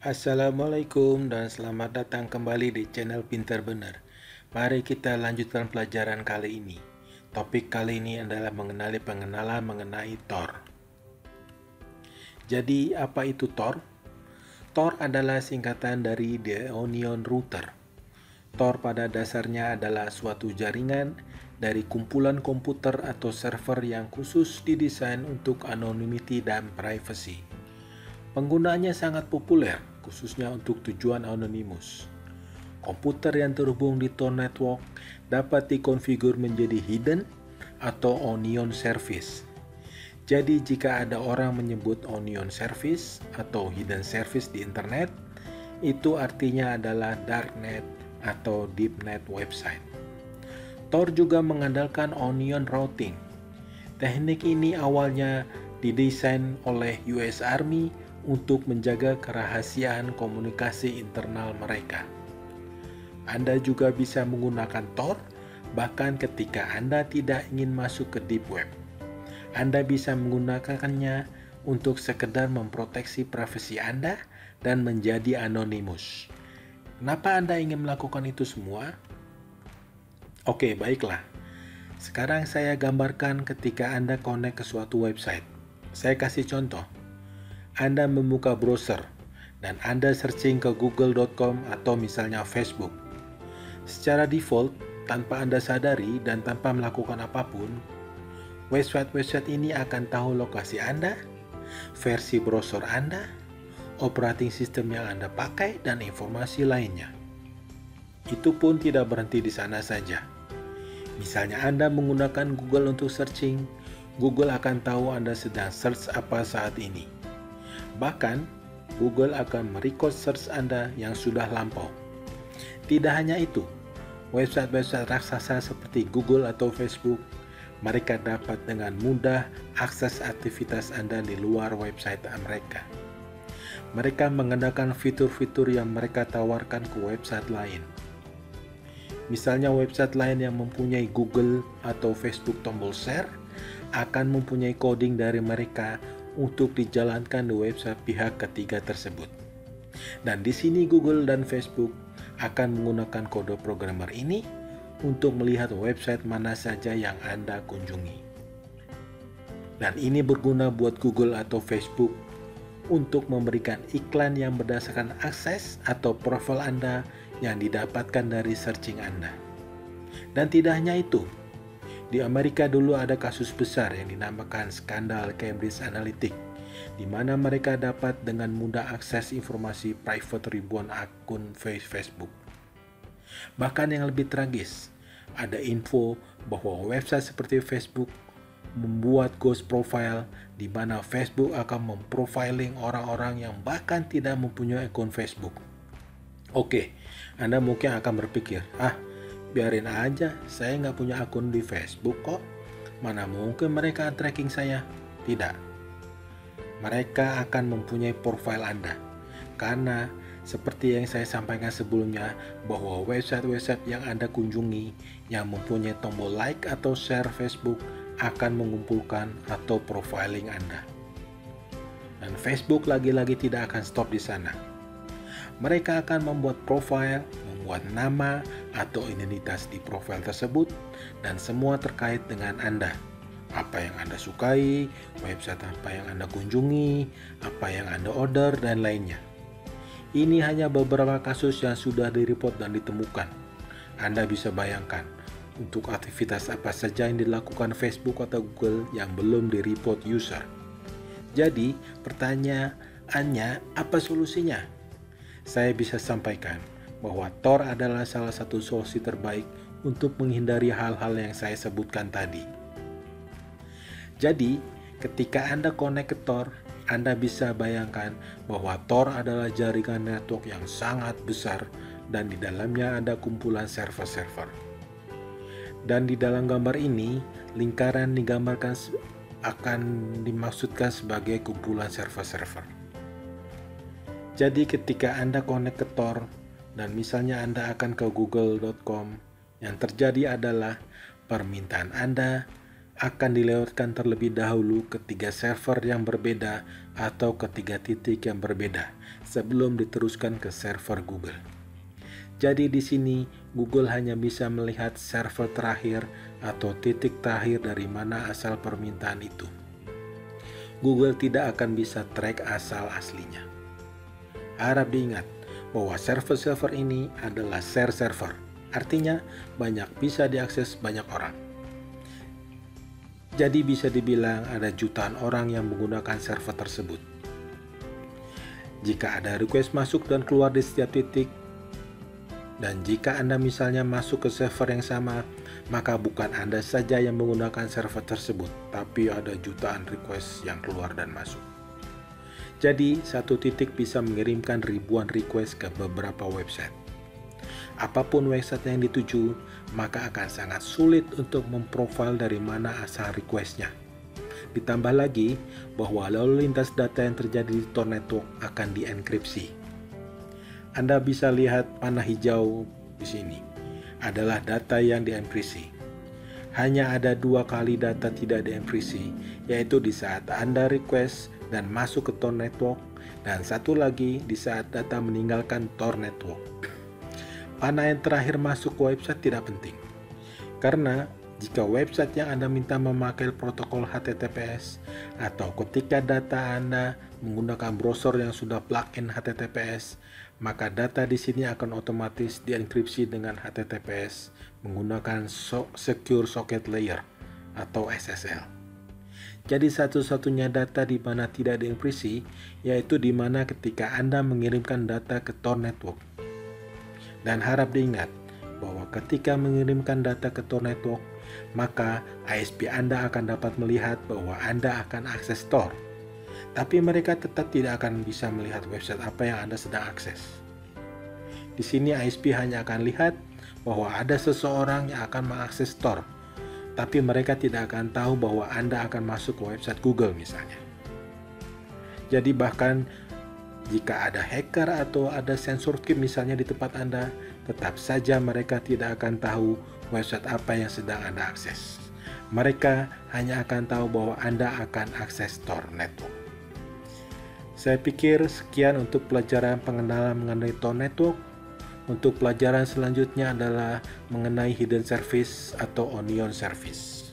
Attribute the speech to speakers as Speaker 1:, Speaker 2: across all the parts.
Speaker 1: Assalamualaikum dan selamat datang kembali di channel Pinter Bener. Mari kita lanjutkan pelajaran kali ini. Topik kali ini adalah pengenalan mengenai Tor. Jadi apa itu Tor? Tor adalah singkatan dari The Onion Router. Tor pada dasarnya adalah suatu jaringan dari kumpulan komputer atau server yang khusus didesain untuk anonymity dan privacy. Penggunaannya sangat populer, khususnya untuk tujuan anonymous. Komputer yang terhubung di Tor Network dapat dikonfigur menjadi hidden atau onion service. Jadi jika ada orang menyebut onion service atau hidden service di internet, itu artinya adalah darknet atau deepnet website. Tor juga mengandalkan onion routing. Teknik ini awalnya didesain oleh US Army untuk menjaga kerahasiaan komunikasi internal mereka. Anda juga bisa menggunakan Tor bahkan ketika Anda tidak ingin masuk ke deep web. Anda bisa menggunakannya untuk sekedar memproteksi privasi Anda dan menjadi anonymous. Kenapa Anda ingin melakukan itu semua? Oke, baiklah. Sekarang saya gambarkan ketika Anda connect ke suatu website. Saya kasih contoh. Anda membuka browser dan Anda searching ke google.com atau misalnya Facebook. Secara default, tanpa Anda sadari dan tanpa melakukan apapun, website-website ini akan tahu lokasi Anda, versi browser Anda, operating system yang Anda pakai, dan informasi lainnya. Itu pun tidak berhenti di sana saja. Misalnya Anda menggunakan Google untuk searching, Google akan tahu Anda sedang search apa saat ini. Bahkan, Google akan merecord search Anda yang sudah lampau. Tidak hanya itu, website-website raksasa seperti Google atau Facebook, mereka dapat dengan mudah akses aktivitas Anda di luar website mereka. Mereka menggunakan fitur-fitur yang mereka tawarkan ke website lain. Misalnya website lain yang mempunyai Google atau Facebook tombol share akan mempunyai coding dari mereka untuk dijalankan di website pihak ketiga tersebut. Dan di sini Google dan Facebook akan menggunakan kode programmer ini untuk melihat website mana saja yang Anda kunjungi. Dan ini berguna buat Google atau Facebook untuk memberikan iklan yang berdasarkan akses atau profil Anda yang didapatkan dari searching Anda. Dan tidak hanya itu, di Amerika dulu ada kasus besar yang dinamakan skandal Cambridge Analytica, di mana mereka dapat dengan mudah akses informasi private ribuan akun Facebook. Bahkan yang lebih tragis, ada info bahwa website seperti Facebook membuat ghost profile di mana Facebook akan memprofiling orang-orang yang bahkan tidak mempunyai akun Facebook. Oke, Anda mungkin akan berpikir, biarin aja, saya nggak punya akun di Facebook kok. Mana mungkin mereka tracking saya? Tidak. Mereka akan mempunyai profil Anda. Karena seperti yang saya sampaikan sebelumnya, bahwa website-website yang Anda kunjungi yang mempunyai tombol like atau share Facebook akan mengumpulkan atau profiling Anda. Dan Facebook lagi-lagi tidak akan stop di sana. Mereka akan membuat profil, membuat nama atau identitas di profil tersebut, dan semua terkait dengan Anda. Apa yang Anda sukai, website apa yang Anda kunjungi, apa yang Anda order, dan lainnya. Ini hanya beberapa kasus yang sudah direport dan ditemukan. Anda bisa bayangkan, untuk aktivitas apa saja yang dilakukan Facebook atau Google yang belum direport user. Jadi, pertanyaannya, apa solusinya? Saya bisa sampaikan bahwa Tor adalah salah satu solusi terbaik untuk menghindari hal-hal yang saya sebutkan tadi. Jadi, ketika Anda connect ke Tor, Anda bisa bayangkan bahwa Tor adalah jaringan network yang sangat besar dan di dalamnya ada kumpulan server-server. Dan di dalam gambar ini, lingkaran digambarkan akan dimaksudkan sebagai kumpulan server-server. Jadi ketika Anda connect ke Tor dan misalnya Anda akan ke google.com, yang terjadi adalah permintaan Anda akan dilewatkan terlebih dahulu ke 3 server yang berbeda atau ke 3 titik yang berbeda sebelum diteruskan ke server Google. Jadi di sini Google hanya bisa melihat server terakhir atau titik terakhir dari mana asal permintaan itu. Google tidak akan bisa track asal aslinya. Harap diingat bahwa server-server ini adalah share server, artinya banyak bisa diakses banyak orang. Jadi bisa dibilang ada jutaan orang yang menggunakan server tersebut. Jika ada request masuk dan keluar di setiap titik, dan jika Anda misalnya masuk ke server yang sama, maka bukan Anda saja yang menggunakan server tersebut, tapi ada jutaan request yang keluar dan masuk. Jadi, satu titik bisa mengirimkan ribuan request ke beberapa website. Apapun website yang dituju, maka akan sangat sulit untuk memprofil dari mana asal requestnya. Ditambah lagi bahwa lalu lintas data yang terjadi di Tor Network akan dienkripsi. Anda bisa lihat panah hijau di sini adalah data yang dienkripsi. Hanya ada 2 kali data tidak dienkripsi, yaitu di saat Anda request dan masuk ke Tor Network, dan satu lagi di saat data meninggalkan Tor Network. Panah yang terakhir masuk ke website tidak penting, karena jika website yang Anda minta memakai protokol HTTPS atau ketika data Anda menggunakan browser yang sudah plug-in HTTPS, maka data di sini akan otomatis dienkripsi dengan HTTPS menggunakan Secure Socket Layer atau SSL. Jadi satu-satunya data di mana tidak dienkripsi yaitu di mana ketika Anda mengirimkan data ke Tor Network. Dan harap diingat bahwa ketika mengirimkan data ke Tor Network, maka ISP Anda akan dapat melihat bahwa Anda akan akses Tor. Tapi mereka tetap tidak akan bisa melihat website apa yang Anda sedang akses. Di sini ISP hanya akan lihat bahwa ada seseorang yang akan mengakses Tor, tapi mereka tidak akan tahu bahwa Anda akan masuk ke website Google misalnya. Jadi bahkan jika ada hacker atau ada sensor keep misalnya di tempat Anda, tetap saja mereka tidak akan tahu website apa yang sedang Anda akses. Mereka hanya akan tahu bahwa Anda akan akses Tor Network. Saya pikir sekian untuk pelajaran pengenalan mengenai Tor Network. Untuk pelajaran selanjutnya adalah mengenai Hidden Service atau Onion Service.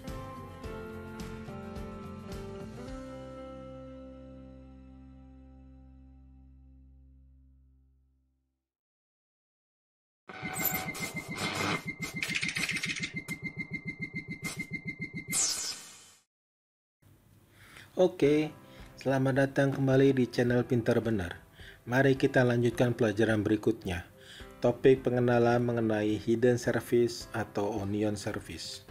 Speaker 1: Oke, selamat datang kembali di channel Pintar Benar. Mari kita lanjutkan pelajaran berikutnya. Topik pengenalan mengenai Hidden Service atau Onion Service.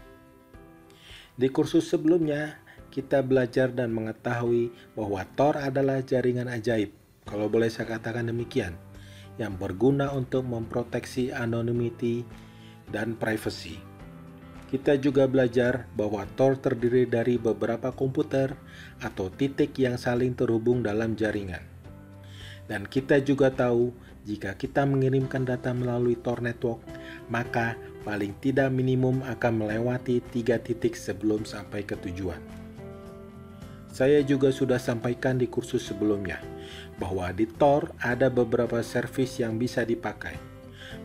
Speaker 1: Di kursus sebelumnya, kita belajar dan mengetahui bahwa Tor adalah jaringan ajaib, kalau boleh saya katakan demikian, yang berguna untuk memproteksi anonymity dan privacy. Kita juga belajar bahwa Tor terdiri dari beberapa komputer atau titik yang saling terhubung dalam jaringan. Dan kita juga tahu jika kita mengirimkan data melalui Tor Network, maka paling tidak minimum akan melewati 3 titik sebelum sampai ke tujuan. Saya juga sudah sampaikan di kursus sebelumnya bahwa di Tor ada beberapa service yang bisa dipakai.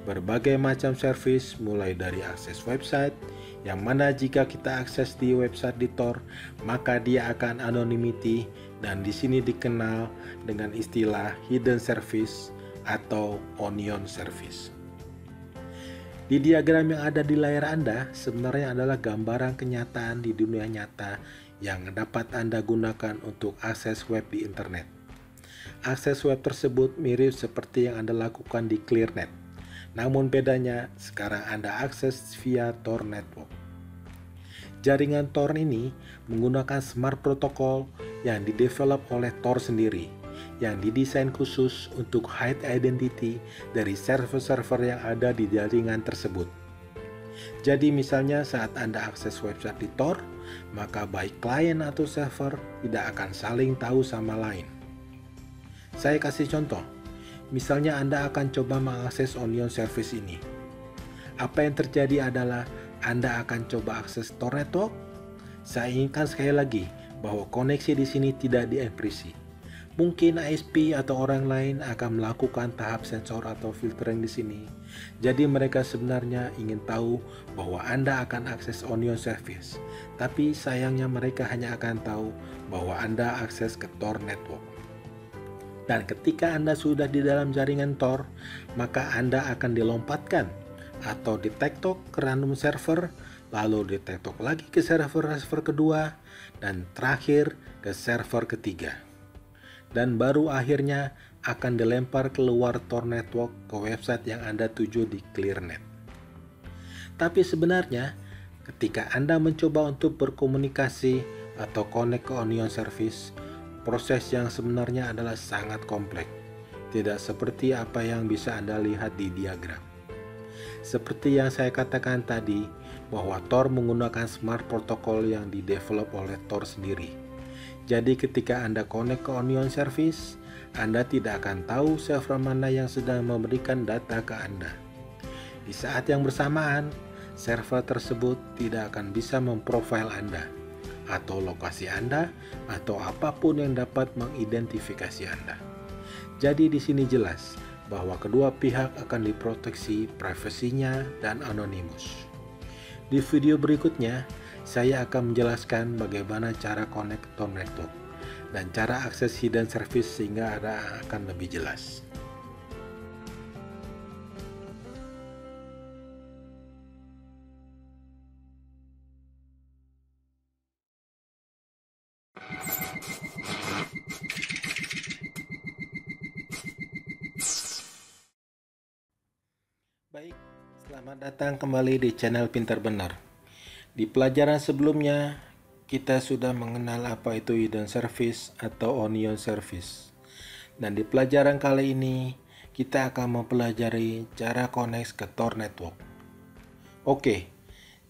Speaker 1: Berbagai macam service mulai dari akses website, yang mana jika kita akses di website di Tor, maka dia akan anonymity dan di sini dikenal dengan istilah hidden service atau onion service. Di diagram yang ada di layar Anda sebenarnya adalah gambaran kenyataan di dunia nyata yang dapat Anda gunakan untuk akses web di internet. Akses web tersebut mirip seperti yang Anda lakukan di ClearNet. Namun bedanya, sekarang Anda akses via Tor Network. Jaringan Tor ini menggunakan smart protocol yang didevelop oleh Tor sendiri, yang didesain khusus untuk hide identity dari server-server yang ada di jaringan tersebut. Jadi misalnya saat Anda akses website di Tor, maka baik klien atau server tidak akan saling tahu sama lain. Saya kasih contoh. Misalnya Anda akan coba mengakses Onion Service ini. Apa yang terjadi adalah Anda akan coba akses Tor Network. Saya ingatkan sekali lagi bahwa koneksi di sini tidak dienkripsi. Mungkin ISP atau orang lain akan melakukan tahap sensor atau filtering di sini. Jadi mereka sebenarnya ingin tahu bahwa Anda akan akses Onion Service. Tapi sayangnya mereka hanya akan tahu bahwa Anda akses ke Tor Network. Dan ketika Anda sudah di dalam jaringan Tor, maka Anda akan dilompatkan atau ditektok ke random server, lalu ditektok lagi ke server kedua, dan terakhir ke server ketiga. Dan baru akhirnya akan dilempar keluar Tor Network ke website yang Anda tuju di ClearNet. Tapi sebenarnya, ketika Anda mencoba untuk berkomunikasi atau connect ke Onion Service, proses yang sebenarnya adalah sangat kompleks. Tidak seperti apa yang bisa Anda lihat di diagram. Seperti yang saya katakan tadi, bahwa Tor menggunakan smart protocol yang didevelop oleh Tor sendiri. Jadi ketika Anda connect ke Onion Service, Anda tidak akan tahu server mana yang sedang memberikan data ke Anda. Di saat yang bersamaan, server tersebut tidak akan bisa memprofile Anda, atau lokasi Anda, atau apapun yang dapat mengidentifikasi Anda. Jadi di sini jelas bahwa kedua pihak akan diproteksi privasinya dan anonimus. Di video berikutnya, saya akan menjelaskan bagaimana cara connect ke Tor Network dan cara akses hidden service sehingga Anda akan lebih jelas. Baik, selamat datang kembali di channel Pintar Benar. Di pelajaran sebelumnya, kita sudah mengenal apa itu hidden service atau onion service. Dan di pelajaran kali ini, kita akan mempelajari cara connect ke Tor Network. Oke,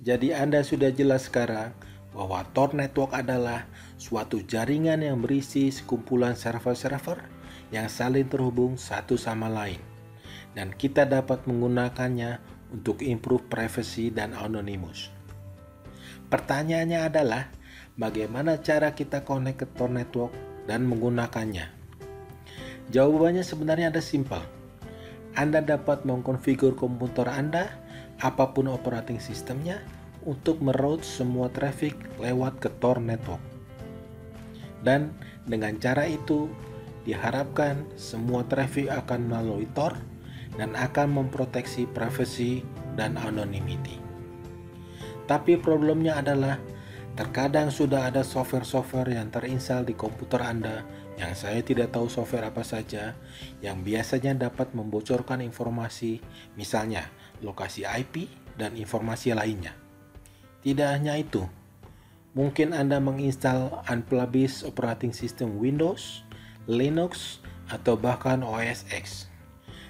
Speaker 1: jadi Anda sudah jelas sekarang bahwa Tor Network adalah suatu jaringan yang berisi sekumpulan server-server yang saling terhubung satu sama lain. Dan kita dapat menggunakannya untuk improve privacy dan anonymous. Pertanyaannya adalah, bagaimana cara kita connect ke Tor Network dan menggunakannya? Jawabannya sebenarnya ada simpel. Anda dapat mengkonfigur komputer Anda, apapun operating sistemnya, untuk meroute semua traffic lewat ke Tor Network. Dan dengan cara itu, diharapkan semua traffic akan melalui Tor dan akan memproteksi privacy dan anonymity. Tapi problemnya adalah, terkadang sudah ada software-software yang terinstall di komputer Anda yang saya tidak tahu software apa saja yang biasanya dapat membocorkan informasi, misalnya lokasi IP dan informasi lainnya. Tidak hanya itu, mungkin Anda menginstal unpublished operating system Windows, Linux, atau bahkan OS X.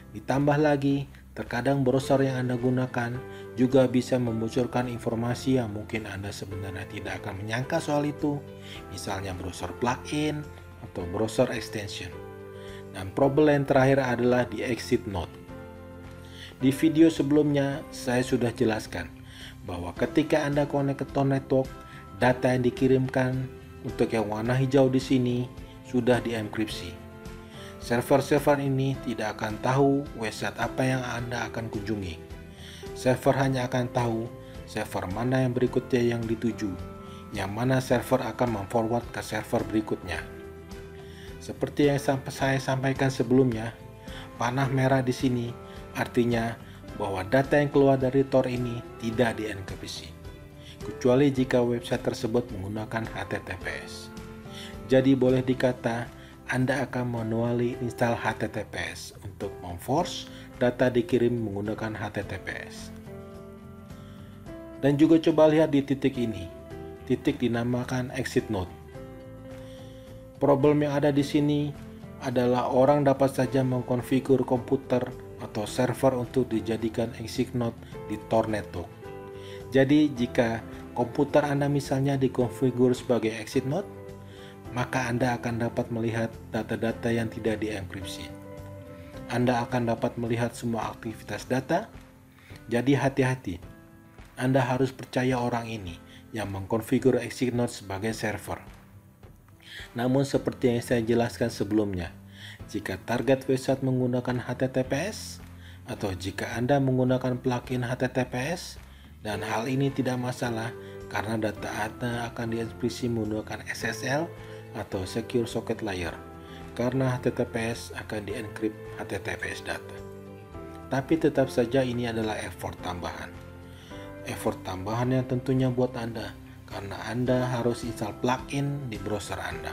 Speaker 1: Ditambah lagi, terkadang browser yang Anda gunakan juga bisa membocorkan informasi yang mungkin Anda sebenarnya tidak akan menyangka soal itu, misalnya browser plugin atau browser extension. Dan problem yang terakhir adalah di exit node. Di video sebelumnya, saya sudah jelaskan bahwa ketika Anda connect ke Tor Network, data yang dikirimkan untuk yang warna hijau di sini sudah dienkripsi. Server-server ini tidak akan tahu website apa yang Anda akan kunjungi. Server hanya akan tahu server mana yang berikutnya yang dituju, yang mana server akan memforward ke server berikutnya. Seperti yang saya sampaikan sebelumnya, panah merah di sini artinya bahwa data yang keluar dari Tor ini tidak dienkripsi, kecuali jika website tersebut menggunakan HTTPS. Jadi boleh dikata Anda akan manually install HTTPS untuk memforce data dikirim menggunakan HTTPS. Dan juga coba lihat di titik ini, titik dinamakan exit node. Problem yang ada di sini adalah orang dapat saja mengkonfigur komputer atau server untuk dijadikan exit node di Tor Network. Jadi jika komputer Anda misalnya dikonfigur sebagai exit node, maka Anda akan dapat melihat data-data yang tidak dienkripsi. Anda akan dapat melihat semua aktivitas data. Jadi hati-hati. Anda harus percaya orang ini yang mengkonfigur ExitNode sebagai server. Namun seperti yang saya jelaskan sebelumnya, jika target website menggunakan HTTPS atau jika Anda menggunakan plugin HTTPS, dan hal ini tidak masalah karena data Anda akan dienkripsi menggunakan SSL atau Secure Socket Layer, karena HTTPS akan dienkrip HTTPS data. Tapi tetap saja ini adalah effort tambahan. Effort tambahan yang tentunya buat Anda, karena Anda harus install plugin di browser Anda.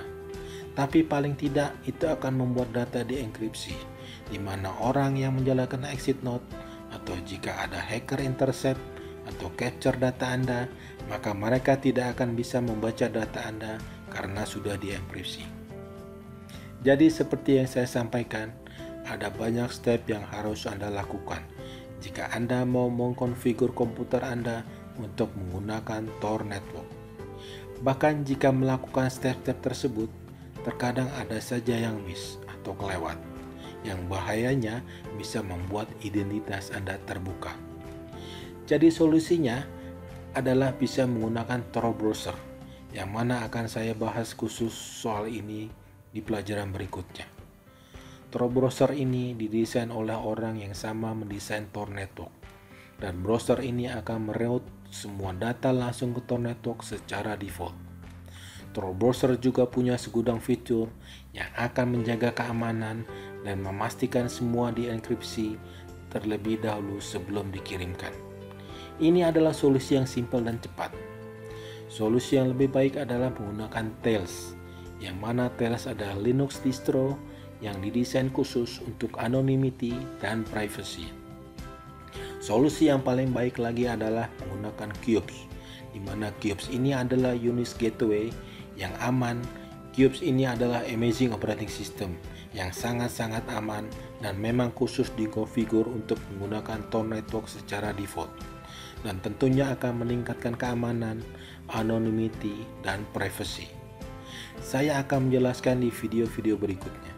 Speaker 1: Tapi paling tidak itu akan membuat data dienkripsi, di mana orang yang menjalankan ExitNode atau jika ada hacker intercept atau capture data Anda, maka mereka tidak akan bisa membaca data Anda karena sudah dienkripsi. Jadi seperti yang saya sampaikan, ada banyak step yang harus Anda lakukan jika Anda mau mengkonfigur komputer Anda untuk menggunakan Tor Network. Bahkan jika melakukan step-step tersebut, terkadang ada saja yang miss atau kelewat, yang bahayanya bisa membuat identitas Anda terbuka. Jadi solusinya adalah bisa menggunakan Tor Browser, yang mana akan saya bahas khusus soal ini di pelajaran berikutnya. Tor Browser ini didesain oleh orang yang sama mendesain Tor Network, dan browser ini akan meroute semua data langsung ke Tor Network secara default. Tor Browser juga punya segudang fitur yang akan menjaga keamanan dan memastikan semua dienkripsi terlebih dahulu sebelum dikirimkan. Ini adalah solusi yang simpel dan cepat. Solusi yang lebih baik adalah menggunakan Tails, yang mana Tails adalah Linux distro yang didesain khusus untuk anonymity dan privacy. Solusi yang paling baik lagi adalah menggunakan Qubes, di mana Qubes ini adalah Unix Gateway yang aman. Qubes ini adalah amazing operating system yang sangat-sangat aman dan memang khusus dikonfigur untuk menggunakan Tor Network secara default, dan tentunya akan meningkatkan keamanan, anonymity, dan privacy. Saya akan menjelaskan di video-video berikutnya,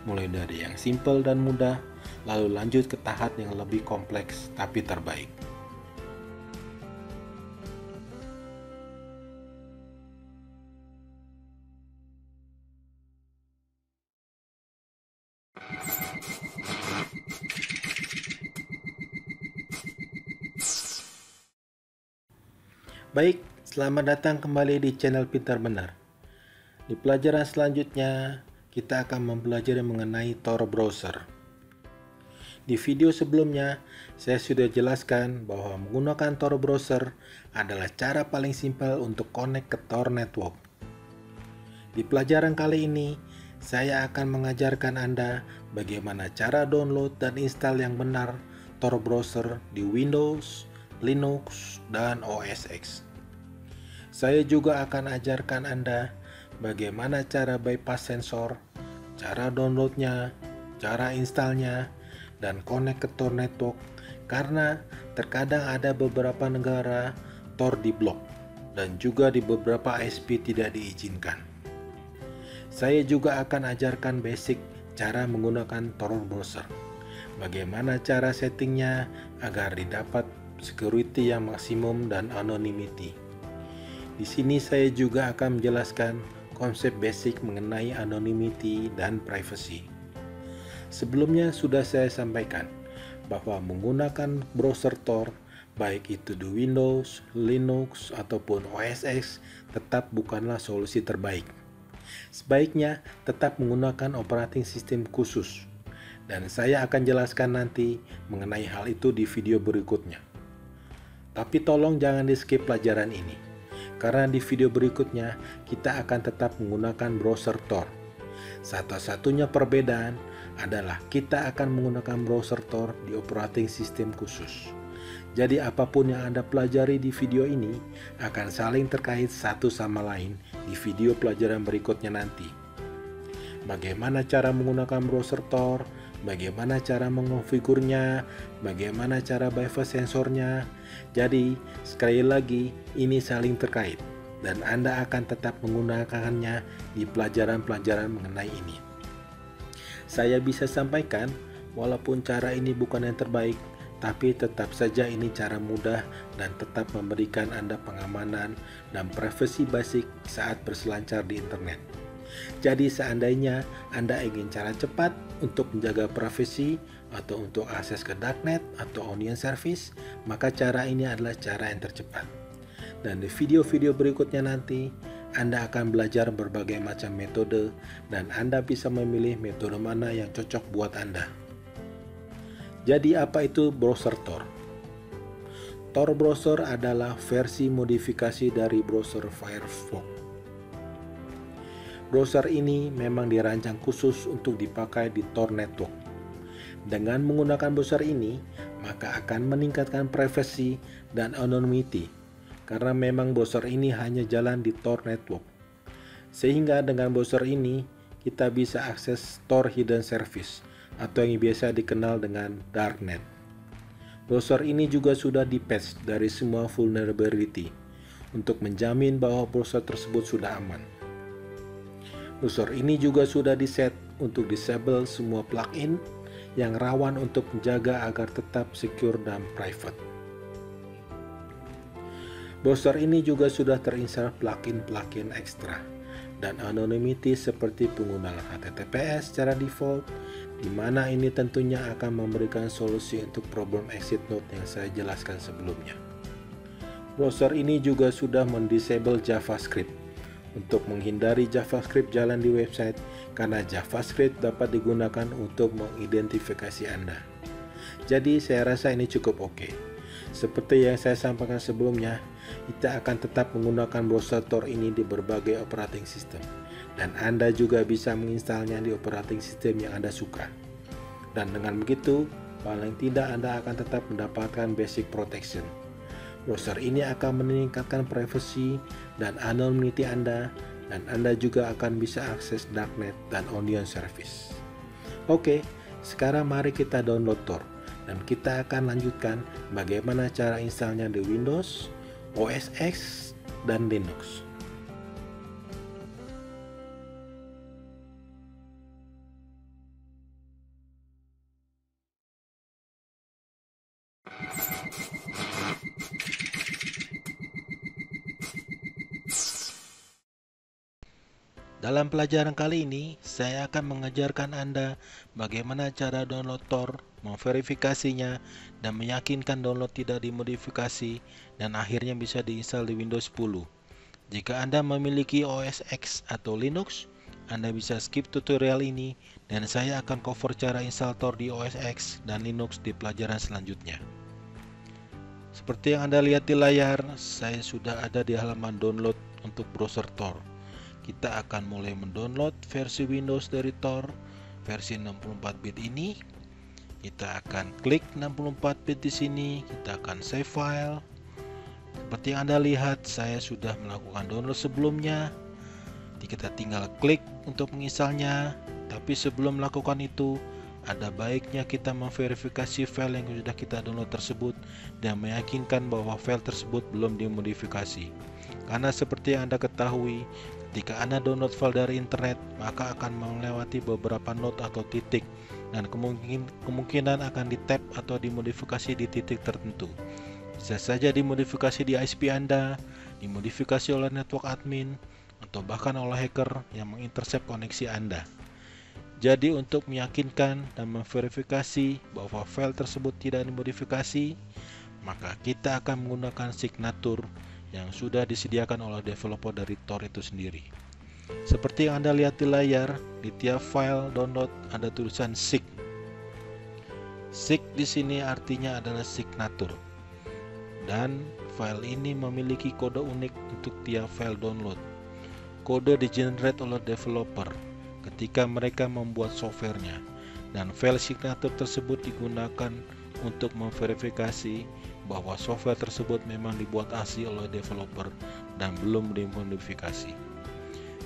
Speaker 1: mulai dari yang simple dan mudah, lalu lanjut ke tahap yang lebih kompleks tapi terbaik. Baik, selamat datang kembali di channel Pintar Benar. Di pelajaran selanjutnya, kita akan mempelajari mengenai Tor Browser. Di video sebelumnya, saya sudah jelaskan bahwa menggunakan Tor Browser adalah cara paling simpel untuk connect ke Tor Network. Di pelajaran kali ini, saya akan mengajarkan Anda bagaimana cara download dan install yang benar Tor Browser di Windows, Linux, dan OS X. Saya juga akan ajarkan Anda bagaimana cara bypass sensor, cara downloadnya, cara installnya, dan connect ke Tor Network, karena terkadang ada beberapa negara Tor diblok dan juga di beberapa ISP tidak diizinkan. Saya juga akan ajarkan basic cara menggunakan Tor Browser, bagaimana cara settingnya agar didapat security yang maksimum dan anonymity. Di sini saya juga akan menjelaskan konsep basic mengenai anonymity dan privacy. Sebelumnya sudah saya sampaikan bahwa menggunakan browser Tor, baik itu di Windows, Linux, ataupun OS X, tetap bukanlah solusi terbaik. Sebaiknya tetap menggunakan operating system khusus, dan saya akan jelaskan nanti mengenai hal itu di video berikutnya. Tapi tolong jangan di-skip pelajaran ini, karena di video berikutnya kita akan tetap menggunakan browser Tor. Satu-satunya perbedaan adalah kita akan menggunakan browser Tor di operating system khusus. Jadi apapun yang Anda pelajari di video ini akan saling terkait satu sama lain di video pelajaran berikutnya nanti. Bagaimana cara menggunakan browser Tor, bagaimana cara mengonfigurnya, bagaimana cara bypass sensornya. Jadi, sekali lagi, ini saling terkait, dan Anda akan tetap menggunakannya di pelajaran-pelajaran mengenai ini. Saya bisa sampaikan, walaupun cara ini bukan yang terbaik, Tapi tetap saja ini cara mudah dan tetap memberikan Anda pengamanan dan privasi basic saat berselancar di internet. Jadi seandainya Anda ingin cara cepat untuk menjaga privasi atau untuk akses ke darknet atau onion service, maka cara ini adalah cara yang tercepat. Dan di video-video berikutnya nanti, Anda akan belajar berbagai macam metode dan Anda bisa memilih metode mana yang cocok buat Anda. Jadi apa itu browser Tor? Tor browser adalah versi modifikasi dari browser Firefox. Browser ini memang dirancang khusus untuk dipakai di Tor network. Dengan menggunakan browser ini, maka akan meningkatkan privasi dan anonymity, karena memang browser ini hanya jalan di Tor network. Sehingga dengan browser ini, kita bisa akses Tor hidden service, atau yang biasa dikenal dengan darknet. Browser ini juga sudah di-patch dari semua vulnerability, untuk menjamin bahwa browser tersebut sudah aman. Browser ini juga sudah di-set untuk disable semua plugin yang rawan untuk menjaga agar tetap secure dan private. Browser ini juga sudah terinstall plugin-plugin ekstra dan anonymity seperti penggunaan HTTPS secara default, di mana ini tentunya akan memberikan solusi untuk problem exit node yang saya jelaskan sebelumnya. Browser ini juga sudah mendisable JavaScript untuk menghindari JavaScript jalan di website, karena JavaScript dapat digunakan untuk mengidentifikasi Anda. Jadi saya rasa ini cukup oke. Seperti yang saya sampaikan sebelumnya, kita akan tetap menggunakan browser Tor ini di berbagai operating system, dan Anda juga bisa menginstalnya di operating system yang Anda suka. Dan dengan begitu, paling tidak Anda akan tetap mendapatkan basic protection. Browser ini akan meningkatkan privasi dan anonymity Anda, dan Anda juga akan bisa akses darknet dan onion service. Oke, sekarang mari kita download Tor, dan kita akan lanjutkan bagaimana cara installnya di Windows, OS X, dan Linux. Dalam pelajaran kali ini, saya akan mengajarkan Anda bagaimana cara download Tor, memverifikasinya, dan meyakinkan download tidak dimodifikasi, dan akhirnya bisa diinstal di Windows 10. Jika Anda memiliki OS X atau Linux, Anda bisa skip tutorial ini, dan saya akan cover cara install Tor di OS X dan Linux di pelajaran selanjutnya. Seperti yang Anda lihat di layar, saya sudah ada di halaman download untuk browser Tor. Kita akan mulai mendownload versi Windows dari Tor, versi 64-bit ini. Kita akan klik 64-bit di sini, kita akan save file. Seperti yang Anda lihat, saya sudah melakukan download sebelumnya. Kita tinggal klik untuk menginstalnya, tapi sebelum melakukan itu, ada baiknya kita memverifikasi file yang sudah kita download tersebut dan meyakinkan bahwa file tersebut belum dimodifikasi. Karena seperti yang Anda ketahui, ketika Anda download file dari internet, maka akan melewati beberapa node atau titik, dan kemungkinan akan di-tap atau dimodifikasi di titik tertentu. Bisa saja dimodifikasi di ISP Anda, dimodifikasi oleh network admin, atau bahkan oleh hacker yang mengintercept koneksi Anda. Jadi untuk meyakinkan dan memverifikasi bahwa file tersebut tidak dimodifikasi, maka kita akan menggunakan signature yang sudah disediakan oleh developer dari Tor itu sendiri. Seperti yang Anda lihat di layar, di tiap file download ada tulisan sig. Sig di sini artinya adalah signature. Dan file ini memiliki kode unik untuk tiap file download. Kode di-generate oleh developer ketika mereka membuat softwarenya, dan file signature tersebut digunakan untuk memverifikasi bahwa software tersebut memang dibuat asli oleh developer dan belum dimodifikasi.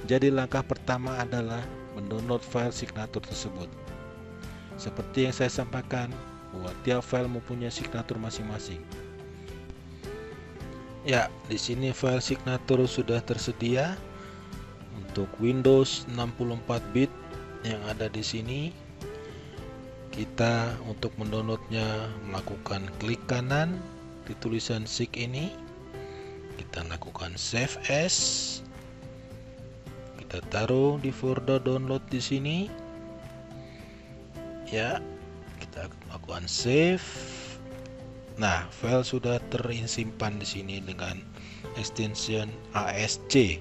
Speaker 1: Jadi langkah pertama adalah mendownload file signature tersebut. Seperti yang saya sampaikan, bahwa tiap file mempunyai signature masing-masing. Ya, di sini file signature sudah tersedia untuk Windows 64-bit yang ada di sini.
Speaker 2: kita untuk mendownloadnya melakukan klik kanan di tulisan zip ini, kita lakukan save as, kita taruh di folder download di sini ya, kita lakukan save. Nah, file sudah tersimpan di sini dengan extension ASC.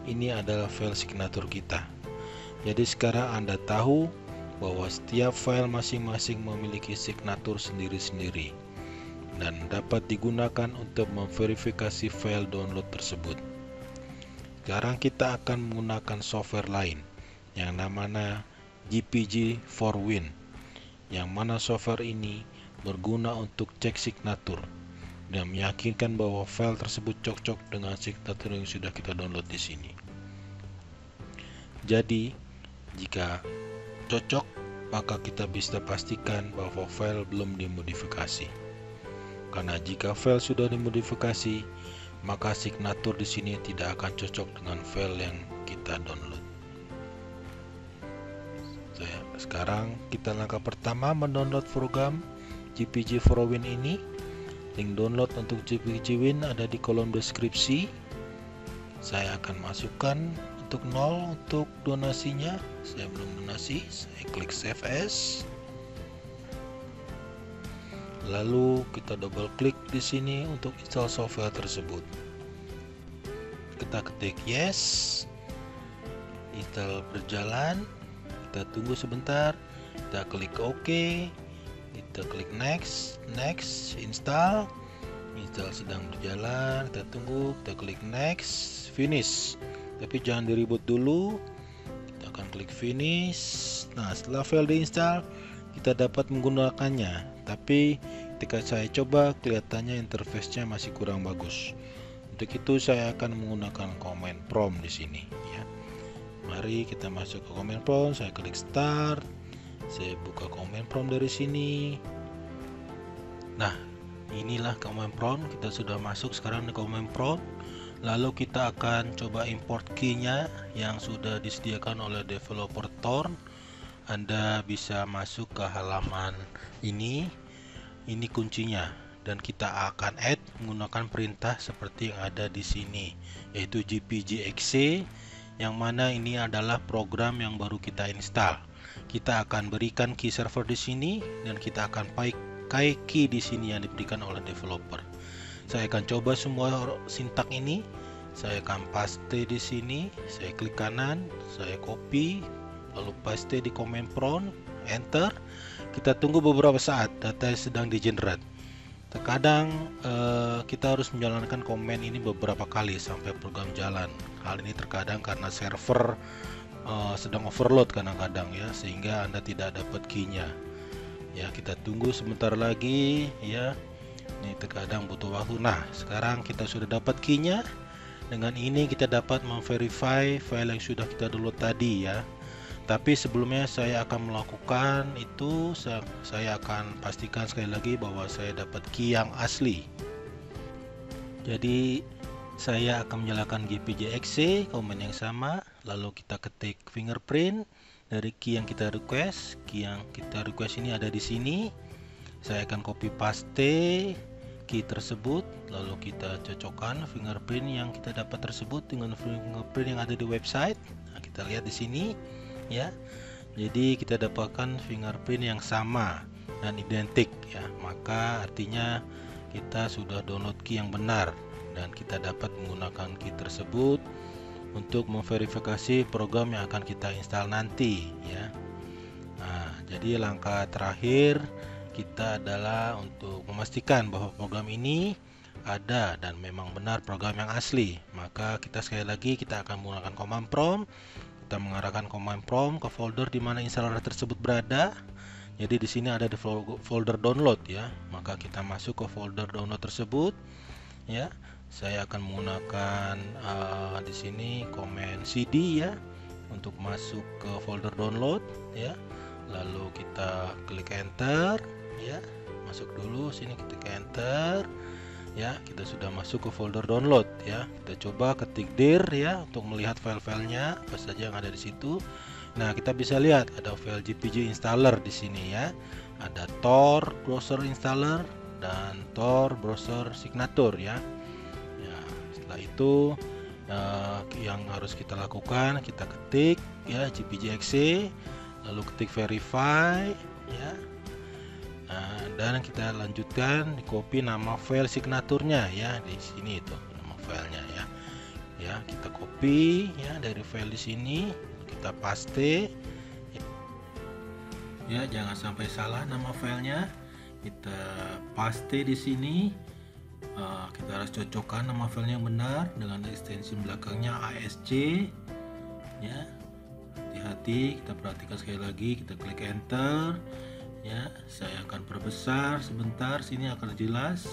Speaker 2: Ini adalah file signatur kita. Jadi sekarang Anda tahu bahwa setiap file masing-masing memiliki signatur sendiri-sendiri dan dapat digunakan untuk memverifikasi file download tersebut. Sekarang kita akan menggunakan software lain yang namanya GPG4Win, yang mana software ini berguna untuk cek signatur dan meyakinkan bahwa file tersebut cocok dengan signatur yang sudah kita download di sini. Jadi, jika cocok, maka kita bisa pastikan bahwa file belum dimodifikasi. Karena jika file sudah dimodifikasi, maka signatur di sini tidak akan cocok dengan file yang kita download. Sekarang kita langkah pertama mendownload program GPG4Win ini. Link download untuk GPG4Win ada di kolom deskripsi. Saya akan masukkan untuk 0 untuk donasinya. Saya belum donasi, saya klik save as. Lalu kita double klik di sini untuk install software tersebut. Kita ketik yes, install berjalan. Kita tunggu sebentar, kita klik OK, kita klik next, install sedang berjalan, kita tunggu, kita klik next, finish. Tapi jangan diribut dulu, kita akan klik finish. Nah, setelah file diinstal, kita dapat menggunakannya. Tapi ketika saya coba, kelihatannya interface-nya masih kurang bagus. Untuk itu saya akan menggunakan command prompt di sini ya. Mari kita masuk ke command prompt, saya klik start. Saya buka command prompt dari sini. Nah, inilah command prompt. Kita sudah masuk sekarang di command prompt. Lalu kita akan coba import key-nya yang sudah disediakan oleh developer Tor. Anda bisa masuk ke halaman ini. Ini kuncinya, dan kita akan add menggunakan perintah seperti yang ada di sini, yaitu GPG-exe, yang mana ini adalah program yang baru kita install. Kita akan berikan key server di sini dan kita akan pakai key di sini yang diberikan oleh developer. Saya akan coba semua sintak ini. Saya akan paste di sini. Saya klik kanan, saya copy, lalu paste di command prompt, enter. Kita tunggu beberapa saat, data sedang di-generate. Terkadang kita harus menjalankan command ini beberapa kali sampai program jalan. Hal ini terkadang karena server sedang overload kadang-kadang ya, sehingga Anda tidak dapat key-nya. Ya, kita tunggu sebentar lagi ya. Ini terkadang butuh waktu. Nah, sekarang kita sudah dapat key-nya. Dengan ini kita dapat memverify file yang sudah kita download tadi ya. Tapi sebelumnya saya akan melakukan itu, saya akan pastikan sekali lagi bahwa saya dapat key yang asli. Jadi saya akan menyalakan GPG-exe, command yang sama, lalu kita ketik fingerprint dari key yang kita request. Key yang kita request ini ada di sini. Saya akan copy paste key tersebut, lalu kita cocokkan fingerprint yang kita dapat tersebut dengan fingerprint yang ada di website. Nah, kita lihat di sini. Ya, jadi kita dapatkan fingerprint yang sama dan identik ya, maka artinya kita sudah download key yang benar dan kita dapat menggunakan key tersebut untuk memverifikasi program yang akan kita install nanti ya. Nah, jadi langkah terakhir kita adalah untuk memastikan bahwa program ini ada dan memang benar program yang asli. Maka kita sekali lagi kita akan menggunakan command prompt. Kita mengarahkan command prompt ke folder di mana installer tersebut berada. Jadi di sini ada di folder download ya. Maka kita masuk ke folder download tersebut ya. Saya akan menggunakan di sini command cd ya untuk masuk ke folder download ya. Lalu kita klik enter ya. Masuk dulu sini, kita klik enter. Ya, kita sudah masuk ke folder download ya. Kita coba ketik dir ya untuk melihat file-filenya apa saja yang ada di situ. Nah, kita bisa lihat ada file GPG installer di sini ya. Ada Tor browser installer dan Tor browser signature ya. Ya, setelah itu yang harus kita lakukan, kita ketik ya GPG.exe, lalu ketik verify ya. Nah, dan kita lanjutkan, di copy nama file signaturnya ya, di sini itu nama filenya ya. Ya, kita copy ya dari file di sini, kita paste. Ya, jangan sampai salah nama filenya. Kita paste di sini. Kita harus cocokkan nama filenya yang benar dengan ekstensi belakangnya ASC ya. Hati-hati, kita perhatikan sekali lagi, kita klik enter ya. Saya akan perbesar sebentar, sini akan jelas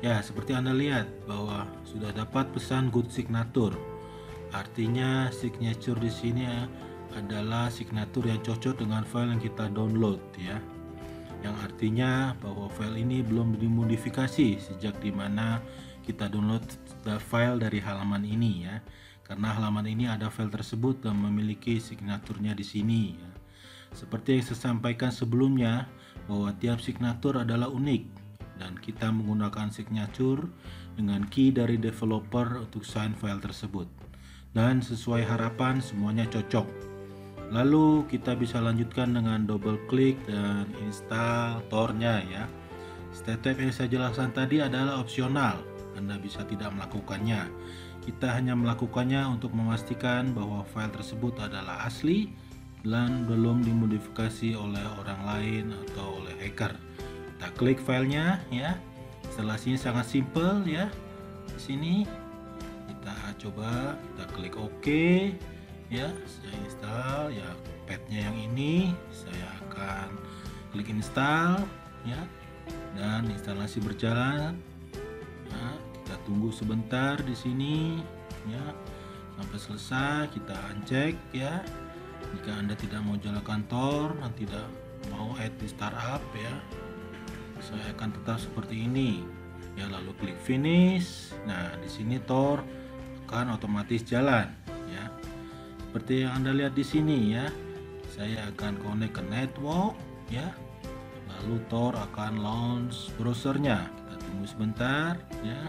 Speaker 2: ya. Seperti Anda lihat bahwa sudah dapat pesan good signature, artinya signature di sini adalah signature yang cocok dengan file yang kita download ya, yang artinya bahwa file ini belum dimodifikasi sejak dimana kita download file dari halaman ini ya, karena halaman ini ada file tersebut dan memiliki signaturnya di sini ya. Seperti yang saya sampaikan sebelumnya bahwa tiap signatur adalah unik dan kita menggunakan signature dengan key dari developer untuk sign file tersebut, dan sesuai harapan semuanya cocok. Lalu kita bisa lanjutkan dengan double klik dan install Tor-nya ya. Step-step yang saya jelaskan tadi adalah opsional, Anda bisa tidak melakukannya. Kita hanya melakukannya untuk memastikan bahwa file tersebut adalah asli dan belum dimodifikasi oleh orang lain atau oleh hacker. Kita klik filenya ya. Instalasinya sangat simple ya. Di sini kita coba, kita klik OK ya. Saya install ya pathnya yang ini. Saya akan klik install ya. Dan instalasi berjalan. Ya, kita tunggu sebentar di sini ya sampai selesai. Kita uncheck ya. Jika Anda tidak mau jalankan Tor dan tidak mau add di startup ya, saya akan tetap seperti ini ya. Lalu klik finish. Nah, di sini Tor akan otomatis jalan ya. Seperti yang Anda lihat di sini ya. Saya akan connect ke network ya. Lalu Tor akan launch browsernya. Kita tunggu sebentar ya.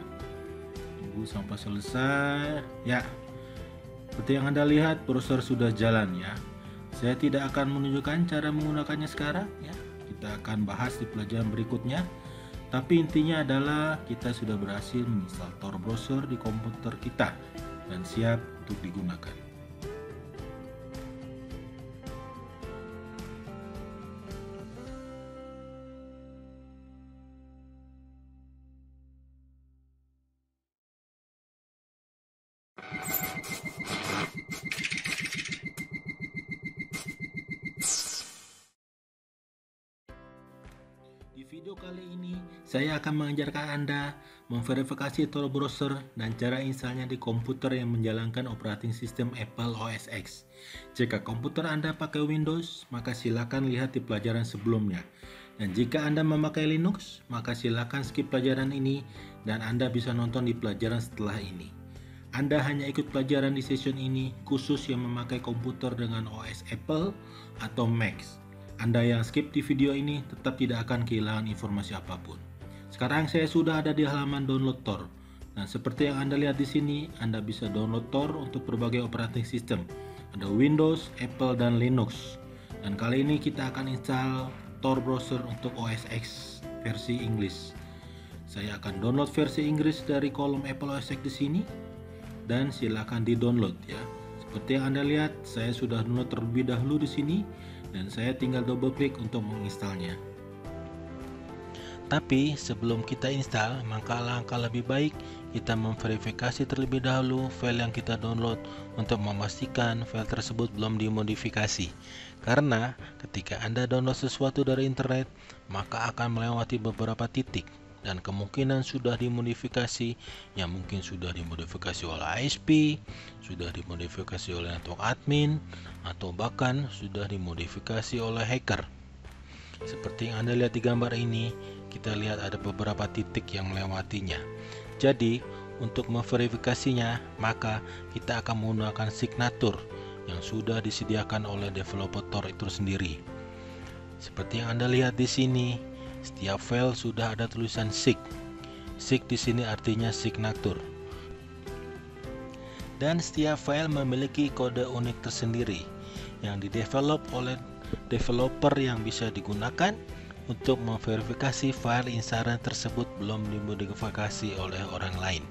Speaker 2: Tunggu sampai selesai ya. Seperti yang Anda lihat, browser sudah jalan ya. Saya tidak akan menunjukkan cara menggunakannya sekarang ya. Kita akan bahas di pelajaran berikutnya. Tapi intinya adalah kita sudah berhasil menginstal Tor browser di komputer kita dan siap untuk digunakan. Di video kali ini, saya akan mengajarkan Anda memverifikasi Tor browser dan cara installnya di komputer yang menjalankan operating system Apple OS X. Jika komputer Anda pakai Windows, maka silakan lihat di pelajaran sebelumnya. Dan jika Anda memakai Linux, maka silakan skip pelajaran ini dan Anda bisa nonton di pelajaran setelah ini. Anda hanya ikut pelajaran di session ini khusus yang memakai komputer dengan OS Apple atau Mac. Anda yang skip di video ini tetap tidak akan kehilangan informasi apapun. Sekarang saya sudah ada di halaman download Tor. Dan seperti yang Anda lihat di sini, Anda bisa download Tor untuk berbagai operating system. Ada Windows, Apple, dan Linux. Dan kali ini kita akan install Tor browser untuk OS X versi Inggris. Saya akan download versi Inggris dari kolom Apple OS X di sini. Dan silakan di-download ya. Seperti yang Anda lihat, saya sudah download terlebih dahulu di sini. Dan saya tinggal double klik untuk menginstalnya. Tapi sebelum kita install, maka langkah lebih baik kita memverifikasi terlebih dahulu file yang kita download untuk memastikan file tersebut belum dimodifikasi. Karena ketika Anda download sesuatu dari internet, maka akan melewati beberapa titik dan kemungkinan sudah dimodifikasi, yang mungkin sudah dimodifikasi oleh ISP, sudah dimodifikasi oleh network admin, atau bahkan sudah dimodifikasi oleh hacker. Seperti yang Anda lihat di gambar ini, kita lihat ada beberapa titik yang melewatinya. Jadi, untuk memverifikasinya, maka kita akan menggunakan signature yang sudah disediakan oleh developer Tor itu sendiri. Seperti yang Anda lihat di sini, setiap file sudah ada tulisan sig. Sig di sini artinya signature. Dan setiap file memiliki kode unik tersendiri yang didevelop oleh developer yang bisa digunakan untuk memverifikasi file instalan tersebut belum dimodifikasi oleh orang lain.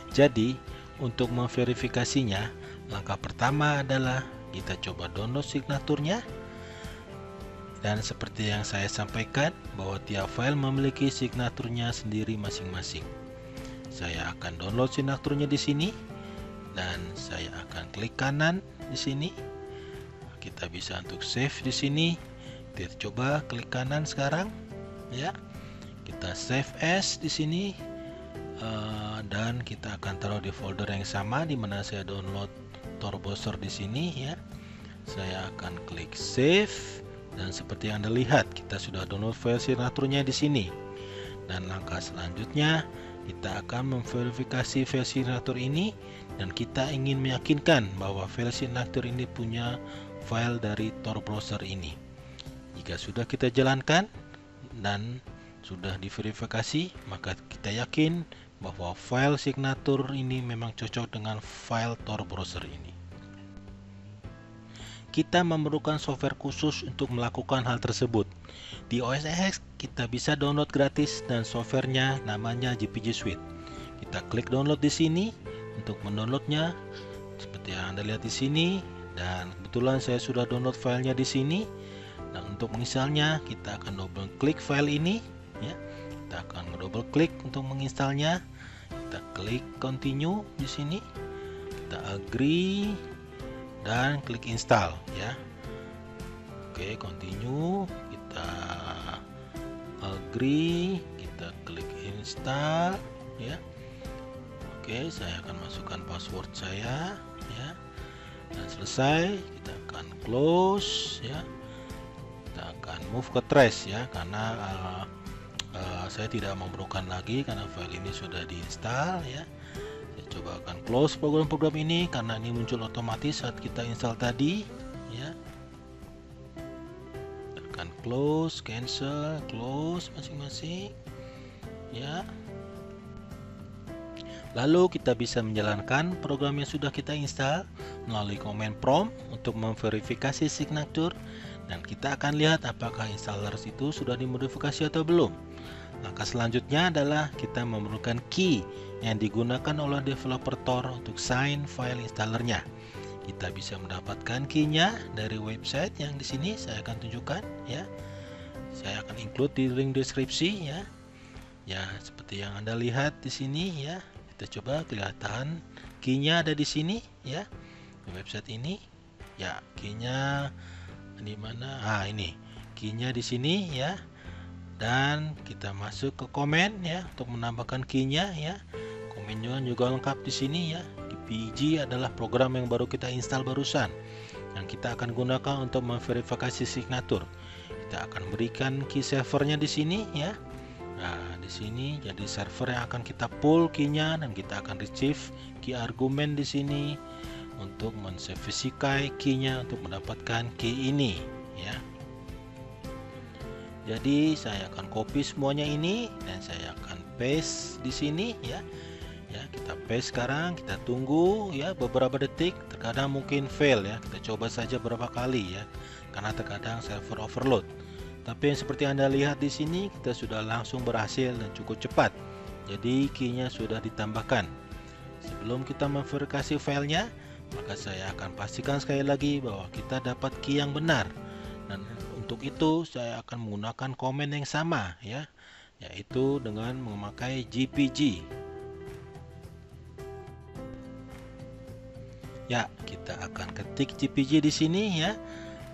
Speaker 2: Jadi, untuk memverifikasinya, langkah pertama adalah kita coba download signaturnya. Dan seperti yang saya sampaikan, bahwa tiap file memiliki signaturnya sendiri masing-masing. Saya akan download signaturnya di sini, dan saya akan klik kanan di sini. Kita bisa untuk save di sini. Kita coba klik kanan sekarang, ya. Kita save as di sini, dan kita akan taruh di folder yang sama di mana saya download Tor browser di sini, ya. Saya akan klik save. Dan seperti yang Anda lihat, kita sudah download file signaturnya di sini. Dan langkah selanjutnya, kita akan memverifikasi file signatur ini, dan kita ingin meyakinkan bahwa file signatur ini punya file dari Tor browser ini. Jika sudah kita jalankan dan sudah diverifikasi, maka kita yakin bahwa file signatur ini memang cocok dengan file Tor browser ini. Kita memerlukan software khusus untuk melakukan hal tersebut. Di OS X kita bisa download gratis dan softwarenya namanya GPG Suite. Kita klik download di sini untuk mendownloadnya, seperti yang Anda lihat di sini. Dan kebetulan saya sudah download filenya di sini. Dan untuk menginstalnya, kita akan double klik file ini, ya. Kita akan double klik untuk menginstalnya. Kita klik continue di sini. Kita agree dan klik install, ya. Oke, continue, kita agree, kita klik install, ya. Oke, saya akan masukkan password saya, ya. Dan selesai, kita akan close, ya. Kita akan move ke trash, ya, karena saya tidak memerlukan lagi karena file ini sudah diinstal, ya. Coba akan close program-program ini karena ini muncul otomatis saat kita install tadi, ya. Akan close, cancel, close masing-masing, ya. Lalu kita bisa menjalankan program yang sudah kita install melalui command prompt untuk memverifikasi signature, dan kita akan lihat apakah installer itu sudah dimodifikasi atau belum. Langkah selanjutnya adalah kita memerlukan key yang digunakan oleh developer Tor untuk sign file installernya. Kita bisa mendapatkan key-nya dari website yang di sini saya akan tunjukkan, ya. Saya akan include di link deskripsi, ya. Ya, seperti yang Anda lihat di sini, ya. Kita coba kelihatan key-nya ada di sini, ya. Di website ini, ya. Key-nya di mana? Ini. Key-nya di sini, ya. Dan kita masuk ke komen, ya, untuk menambahkan key-nya, ya. Komennya juga lengkap di sini, ya. GPG adalah program yang baru kita install barusan yang kita akan gunakan untuk memverifikasi signatur. Kita akan berikan key servernya di sini, ya. Nah, di sini jadi server yang akan kita pull key-nya, dan kita akan retrieve key argumen di sini untuk menspesifikasi key-nya untuk mendapatkan key ini, ya. Jadi saya akan copy semuanya ini dan saya akan paste di sini, ya. Ya, kita paste sekarang, kita tunggu, ya, beberapa detik. Terkadang mungkin fail, ya. Kita coba saja berapa kali, ya. Karena terkadang server overload. Tapi yang seperti Anda lihat di sini, kita sudah langsung berhasil dan cukup cepat. Jadi key-nya sudah ditambahkan. Sebelum kita memverifikasi filenya, maka saya akan pastikan sekali lagi bahwa kita dapat key yang benar. Dan untuk itu saya akan menggunakan komen yang sama, ya, yaitu dengan memakai GPG. Ya, kita akan ketik GPG di sini, ya.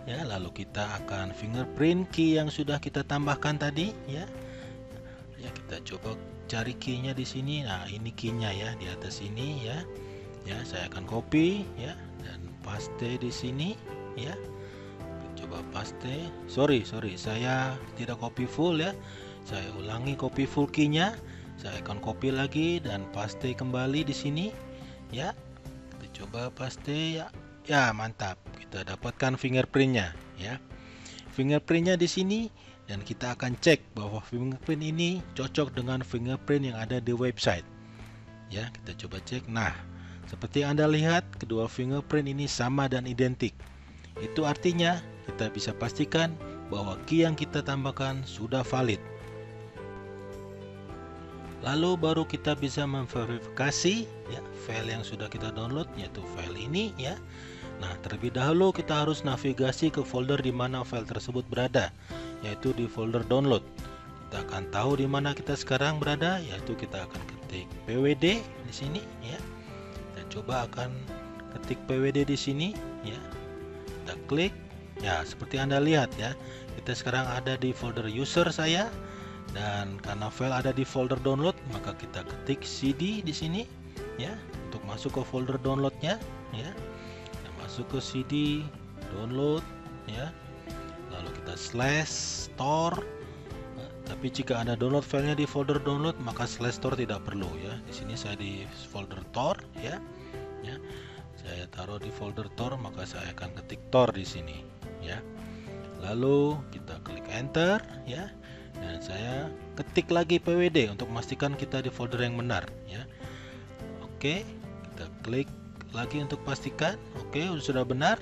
Speaker 2: Ya, lalu kita akan fingerprint key yang sudah kita tambahkan tadi, ya. Ya, kita coba cari key-nya di sini. Nah, ini key-nya, ya, di atas ini, ya. Ya, saya akan copy, ya, dan paste di sini, ya. Coba paste. Sorry, saya tidak copy full, ya. Saya ulangi copy full key-nya. Saya akan copy lagi dan paste kembali di sini, ya. Kita coba paste, ya. Ya, mantap. Kita dapatkan fingerprintnya ya. Fingerprintnya di sini, dan kita akan cek bahwa fingerprint ini cocok dengan fingerprint yang ada di website. Ya, kita coba cek. Nah, seperti yang Anda lihat, kedua fingerprint ini sama dan identik. Itu artinya kita bisa pastikan bahwa key yang kita tambahkan sudah valid. Lalu baru kita bisa memverifikasi ya file yang sudah kita download, yaitu file ini ya. Nah, terlebih dahulu kita harus navigasi ke folder di mana file tersebut berada, yaitu di folder download. Kita akan tahu di mana kita sekarang berada, yaitu kita akan ketik pwd di sini ya. Kita coba akan ketik pwd di sini ya. Kita klik. Ya, seperti Anda lihat ya. Kita sekarang ada di folder user saya. Dan karena file ada di folder download, maka kita ketik cd di sini ya untuk masuk ke folder downloadnya ya. Kita masuk ke cd download ya. Lalu kita /store. Tapi jika Anda download filenya di folder download, maka /store tidak perlu ya. Di sini saya di folder tor ya. Ya. Saya taruh di folder tor, maka saya akan ketik tor di sini ya. Lalu kita klik enter ya. Dan saya ketik lagi pwd untuk memastikan kita di folder yang benar ya. Oke, kita klik lagi untuk pastikan. Oke, sudah benar.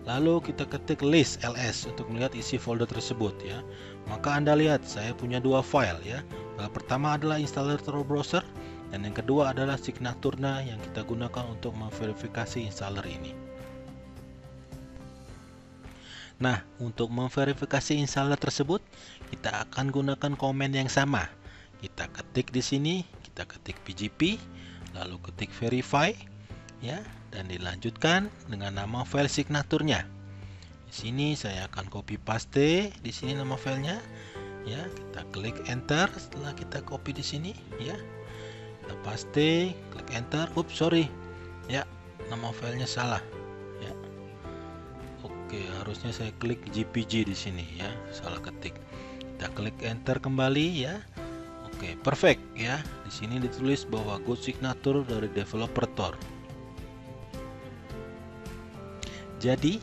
Speaker 2: Lalu kita ketik list ls untuk melihat isi folder tersebut ya. Maka Anda lihat saya punya dua file ya. File pertama adalah installer Tor Browser, dan yang kedua adalah signaturnya yang kita gunakan untuk memverifikasi installer ini. Nah, untuk memverifikasi installer tersebut, kita akan gunakan komen yang sama. Kita ketik di sini, kita ketik pgp, lalu ketik verify, ya, dan dilanjutkan dengan nama file signaturnya. Di sini saya akan copy paste di sini nama filenya, ya. Kita klik enter setelah kita copy di sini, ya. Kita paste, klik enter. Ups, sorry, ya, nama filenya salah. Oke, harusnya saya klik JPG di sini ya, salah ketik. Kita klik enter kembali ya. Oke, perfect ya. Di sini ditulis bahwa good signature dari developer Tor. Jadi,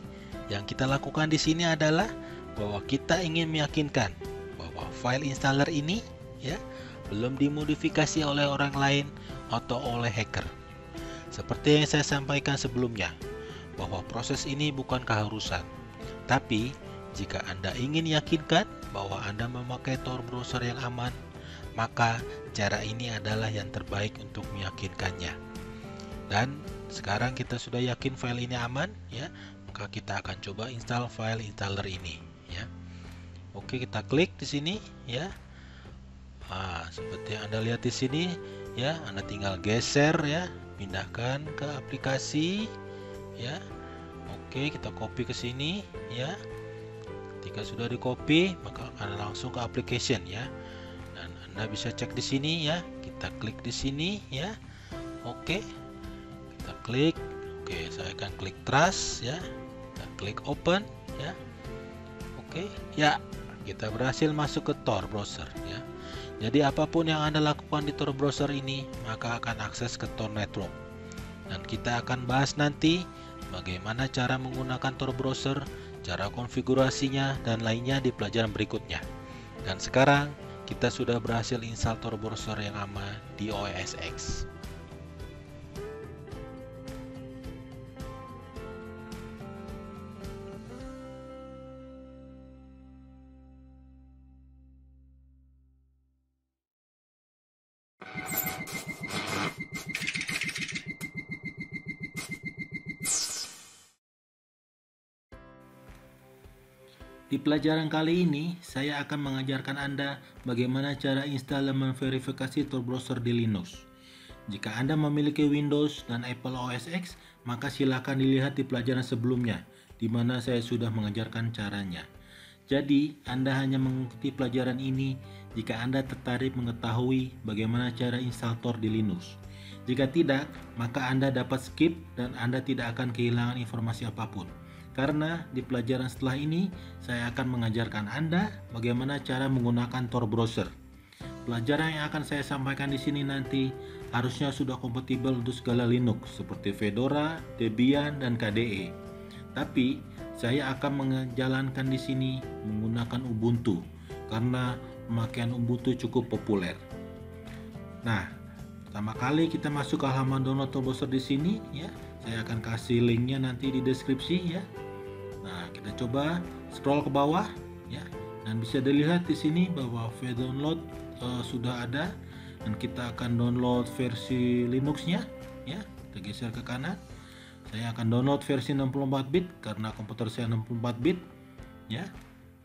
Speaker 2: yang kita lakukan di sini adalah bahwa kita ingin meyakinkan bahwa file installer ini ya belum dimodifikasi oleh orang lain atau oleh hacker. Seperti yang saya sampaikan sebelumnya, bahwa proses ini bukan keharusan. Tapi, jika Anda ingin yakinkan bahwa Anda memakai Tor browser yang aman, maka cara ini adalah yang terbaik untuk meyakinkannya. Dan sekarang kita sudah yakin file ini aman, ya, maka kita akan coba install file installer ini, ya. Oke, kita klik di sini, ya. Seperti yang Anda lihat di sini, ya, Anda tinggal geser, ya, pindahkan ke aplikasi. Ya, oke, kita copy ke sini ya. Ketika sudah di copy, maka akan langsung ke application ya. Dan Anda bisa cek di sini ya. Kita klik di sini ya. Oke, kita klik. Oke, saya akan klik trust ya. Kita klik open ya. Oke, ya, kita berhasil masuk ke Tor browser ya. Jadi apapun yang Anda lakukan di Tor browser ini, maka akan akses ke Tor network. Dan kita akan bahas nanti bagaimana cara menggunakan Tor browser, cara konfigurasinya, dan lainnya di pelajaran berikutnya. Dan sekarang kita sudah berhasil install Tor browser yang aman di OS X.
Speaker 1: Di pelajaran kali ini, saya akan mengajarkan Anda bagaimana cara install dan memverifikasi Tor browser di Linux. Jika Anda memiliki Windows dan Apple OS X, maka silakan dilihat di pelajaran sebelumnya, di mana saya sudah mengajarkan caranya. Jadi, Anda hanya mengikuti pelajaran ini jika Anda tertarik mengetahui bagaimana cara install Tor di Linux. Jika tidak, maka Anda dapat skip dan Anda tidak akan kehilangan informasi apapun. Karena di pelajaran setelah ini, saya akan mengajarkan Anda bagaimana cara menggunakan Tor browser. Pelajaran yang akan saya sampaikan di sini nanti harusnya sudah kompatibel untuk segala Linux seperti Fedora, Debian, dan KDE. Tapi saya akan menjalankan di sini menggunakan Ubuntu karena pemakaian Ubuntu cukup populer. Nah, pertama kali kita masuk ke halaman download browser di sini ya. Saya akan kasih linknya nanti di deskripsi ya. Nah, kita coba scroll ke bawah ya. Dan bisa dilihat di sini bahwa file download sudah ada, dan kita akan download versi Linux-nya ya. Kita geser ke kanan. Saya akan download versi 64 bit karena komputer saya 64 bit ya.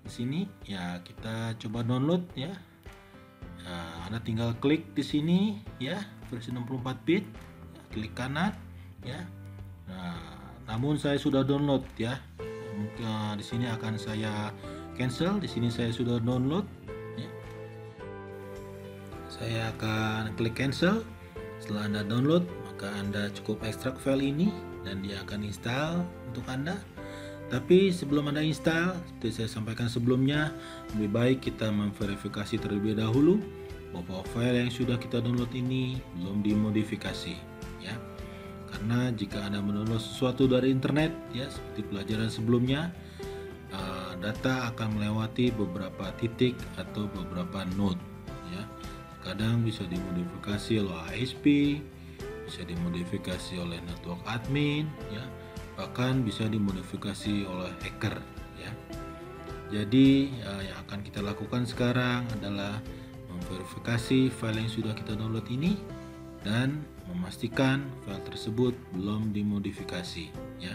Speaker 1: Di sini ya kita coba download ya. Nah, Anda tinggal klik di sini ya, versi 64 bit, ya, klik kanan ya. Nah, namun saya sudah download ya. Di sini akan saya cancel. Di sini saya sudah download ya. Saya akan klik cancel. Setelah Anda download, maka Anda cukup ekstrak file ini dan dia akan install untuk Anda. Tapi sebelum Anda install, seperti saya sampaikan sebelumnya, lebih baik kita memverifikasi terlebih dahulu bahwa file yang sudah kita download ini belum dimodifikasi ya. Karena jika Anda mendownload sesuatu dari internet ya, seperti pelajaran sebelumnya, data akan melewati beberapa titik atau beberapa node ya. Kadang bisa dimodifikasi oleh ISP, bisa dimodifikasi oleh network admin ya, bahkan bisa dimodifikasi oleh hacker ya. Jadi yang akan kita lakukan sekarang adalah memverifikasi file yang sudah kita download ini dan memastikan file tersebut belum dimodifikasi ya.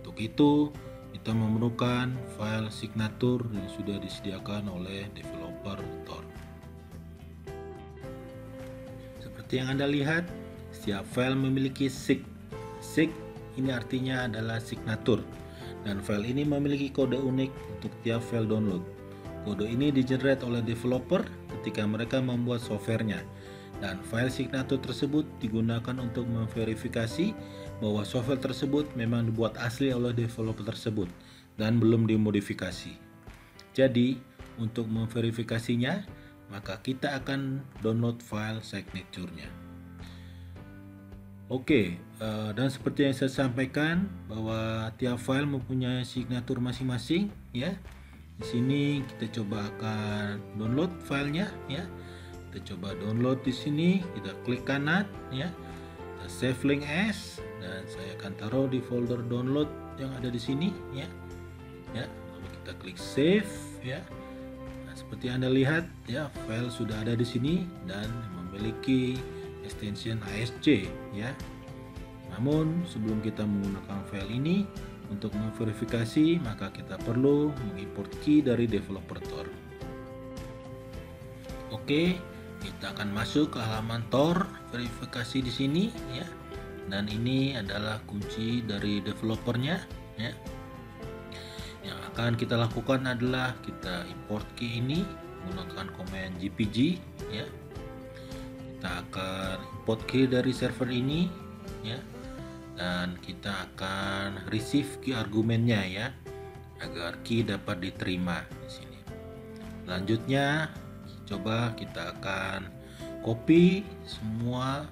Speaker 1: Untuk itu kita memerlukan file signature yang sudah disediakan oleh developer Tor. Seperti yang Anda lihat, setiap file memiliki sig. Sig ini artinya adalah signature, dan file ini memiliki kode unik untuk tiap file download. Kode ini digenerate oleh developer ketika mereka membuat softwarenya, dan file signature tersebut digunakan untuk memverifikasi bahwa software tersebut memang dibuat asli oleh developer tersebut dan belum dimodifikasi. Jadi, untuk memverifikasinya, maka kita akan download file signature-nya. Oke, dan seperti yang saya sampaikan bahwa tiap file mempunyai signature masing-masing ya. Di sini kita coba akan download filenya ya. Kita coba download di sini, kita klik kanan ya. Kita save link as, dan saya akan taruh di folder download yang ada di sini ya. Ya, lalu kita klik save ya. Nah, seperti Anda lihat ya, file sudah ada di sini dan memiliki extension ASC ya. Namun sebelum kita menggunakan file ini untuk memverifikasi, maka kita perlu mengimport key dari developer Tor. Oke, kita akan masuk ke halaman Tor verifikasi di sini ya. Dan ini adalah kunci dari developernya ya. Yang akan kita lakukan adalah kita import key ini menggunakan command gpg ya. Kita akan import key dari server ini ya, dan kita akan receive key argumennya ya, agar key dapat diterima di sini. Selanjutnya coba kita akan copy semua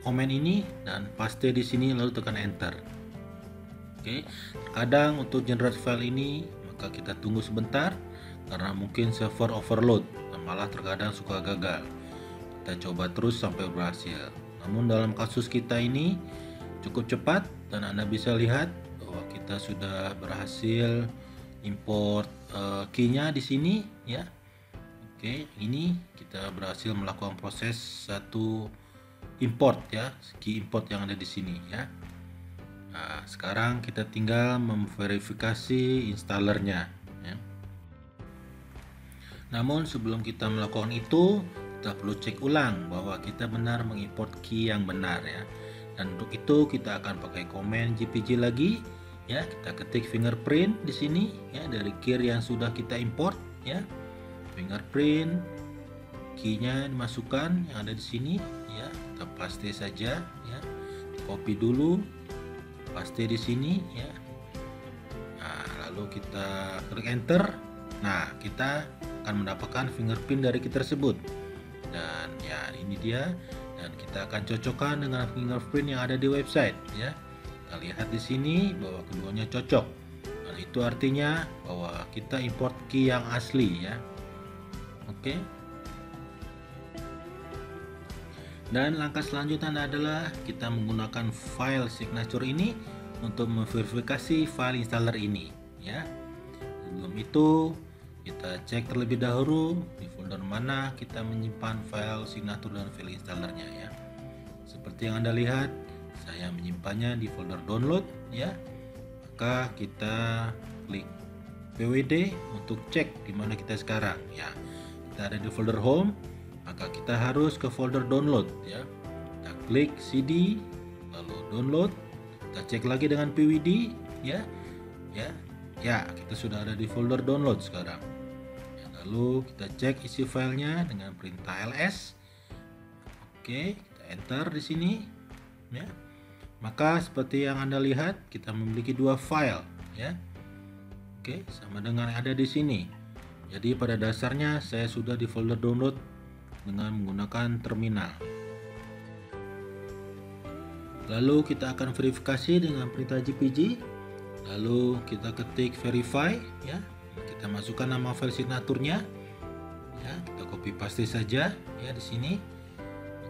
Speaker 1: komen ini dan paste di sini, lalu tekan enter. Oke, terkadang untuk generate file ini maka kita tunggu sebentar karena mungkin server overload dan malah terkadang suka gagal. Kita coba terus sampai berhasil. Namun dalam kasus kita ini cukup cepat, dan Anda bisa lihat bahwa kita sudah berhasil import key-nya di sini ya. Oke, ini kita berhasil melakukan proses satu import ya, key import yang ada di sini ya. Nah, sekarang kita tinggal memverifikasi installernya ya. Namun sebelum kita melakukan itu, kita perlu cek ulang bahwa kita benar mengimport key yang benar ya. Dan untuk itu kita akan pakai command gpg lagi ya. Kita ketik fingerprint di sini ya, dari key yang sudah kita import ya. Fingerprint, key-nya dimasukkan yang ada di sini ya. Kita paste saja ya. Copy dulu, paste di sini ya. Nah, lalu kita klik enter. Nah, kita akan mendapatkan fingerprint dari key tersebut. Dan ya, ini dia, dan kita kita akan cocokkan dengan fingerprint yang ada di website ya. Kita lihat di sini bahwa keduanya cocok. Dan itu artinya bahwa kita import key yang asli ya. Oke. Dan langkah selanjutnya adalah kita menggunakan file signature ini untuk memverifikasi file installer ini ya. Sebelum itu kita cek terlebih dahulu di folder mana kita menyimpan file signature dan file installernya ya. Seperti yang Anda lihat, saya menyimpannya di folder download ya. Maka kita klik pwd untuk cek di mana kita sekarang ya. Kita ada di folder home, maka kita harus ke folder download ya. Kita klik cd lalu download, kita cek lagi dengan pwd ya. Kita sudah ada di folder download sekarang ya, lalu kita cek isi filenya dengan perintah ls. Oke, kita enter di sini ya. Maka seperti yang Anda lihat, kita memiliki dua file ya. Oke, sama dengan yang ada di sini. Jadi pada dasarnya saya sudah di folder download dengan menggunakan terminal. Lalu kita akan verifikasi dengan perintah GPG. Lalu kita ketik verify ya. Kita masukkan nama file signaturnya. Ya, kita copy paste saja ya di sini.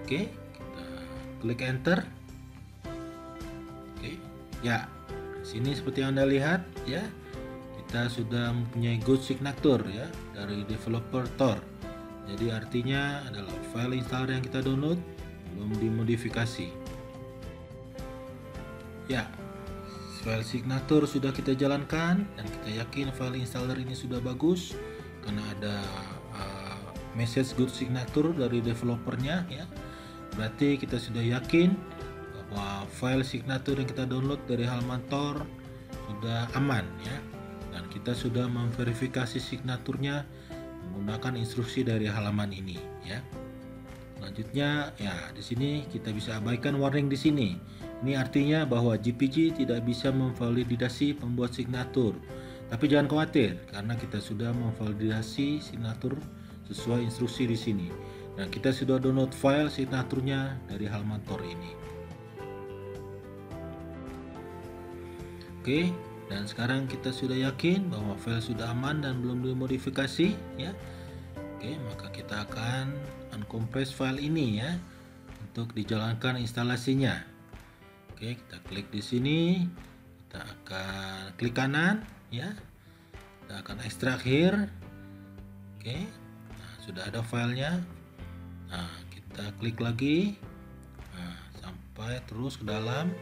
Speaker 1: Oke, kita klik enter. Oke. Ya. Di sini seperti yang Anda lihat ya. Kita sudah mempunyai good signature ya dari developer Tor. Jadi artinya adalah file installer yang kita download belum dimodifikasi. Ya, file signature sudah kita jalankan dan kita yakin file installer ini sudah bagus karena ada message good signature dari developernya ya. Berarti kita sudah yakin bahwa file signature yang kita download dari halaman Tor sudah aman ya. Dan kita sudah memverifikasi signaturnya menggunakan instruksi dari halaman ini ya. Selanjutnya ya di sini kita bisa abaikan warning di sini. Ini artinya bahwa GPG tidak bisa memvalidasi pembuat signatur. Tapi jangan khawatir karena kita sudah memvalidasi signatur sesuai instruksi di sini. Dan kita sudah download file signaturnya dari halaman Tor ini. Oke. Dan sekarang kita sudah yakin bahwa file sudah aman dan belum dimodifikasi ya. Oke, maka kita akan uncompress file ini ya untuk dijalankan instalasinya. Oke, kita klik di sini. Kita akan klik kanan ya. Kita akan extract here. Oke. Nah, sudah ada filenya. Nah, kita klik lagi. Nah, sampai terus ke dalam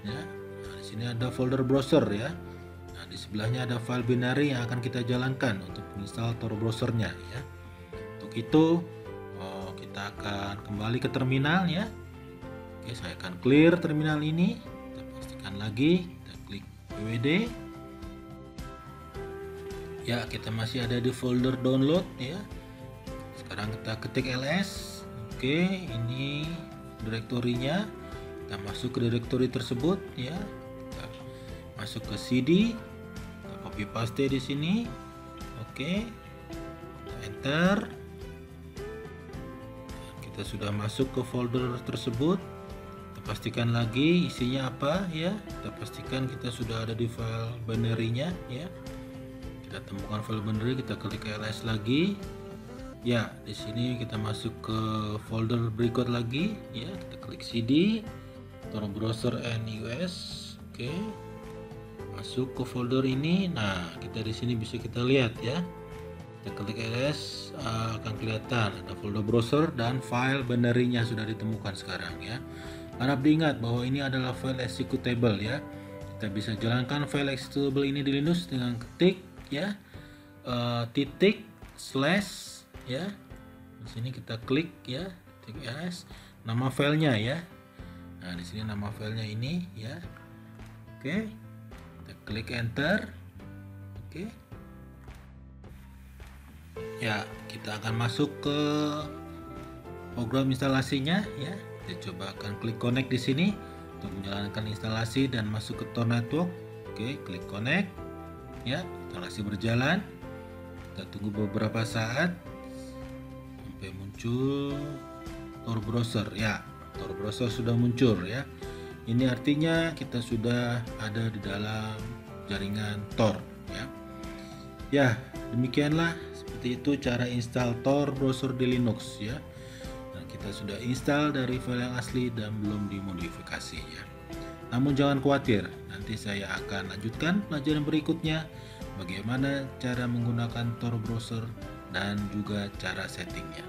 Speaker 1: ya. Nah, di sini ada folder browser ya. Nah, di sebelahnya ada file binary yang akan kita jalankan untuk menginstal Tor browsernya ya. Untuk itu kita akan kembali ke terminal ya. Oke, saya akan clear terminal ini. Kita pastikan lagi, kita klik pwd. Ya, kita masih ada di folder download ya. Sekarang kita ketik ls. Oke, ini direktorinya. Kita masuk ke direktori tersebut ya. Kita masuk ke cd. Kita copy paste di sini. Oke. Kita enter. Kita sudah masuk ke folder tersebut. Kita pastikan lagi isinya apa ya. Kita pastikan kita sudah ada di file binary-nya ya. Kita temukan file binary, kita klik ls lagi. Ya, di sini kita masuk ke folder berikut lagi ya. Kita klik cd Tor browser and us. Oke. Masuk ke folder ini. Nah, kita di sini bisa kita lihat ya. Kita klik ls akan kelihatan ada folder browser dan file binary-nya sudah ditemukan sekarang ya. Harap diingat bahwa ini adalah file executable ya. Kita bisa jalankan file executable ini di Linux dengan ketik ya titik slash ya. Di sini kita klik ya titik ls nama filenya ya. Nah, di sini nama filenya ini ya. Oke. Kita klik enter. Oke. Ya, kita akan masuk ke program instalasinya ya. Kita coba akan klik connect di sini untuk menjalankan instalasi dan masuk ke Tor network. Oke, klik connect. Ya, instalasi berjalan. Kita tunggu beberapa saat sampai muncul Tor browser ya. Tor browser sudah muncul ya. Ini artinya kita sudah ada di dalam jaringan Tor ya. Ya, demikianlah seperti itu cara install Tor browser di Linux ya. Nah, kita sudah install dari file yang asli dan belum dimodifikasi ya. Namun jangan khawatir, nanti saya akan lanjutkan pelajaran berikutnya bagaimana cara menggunakan Tor browser dan juga cara settingnya.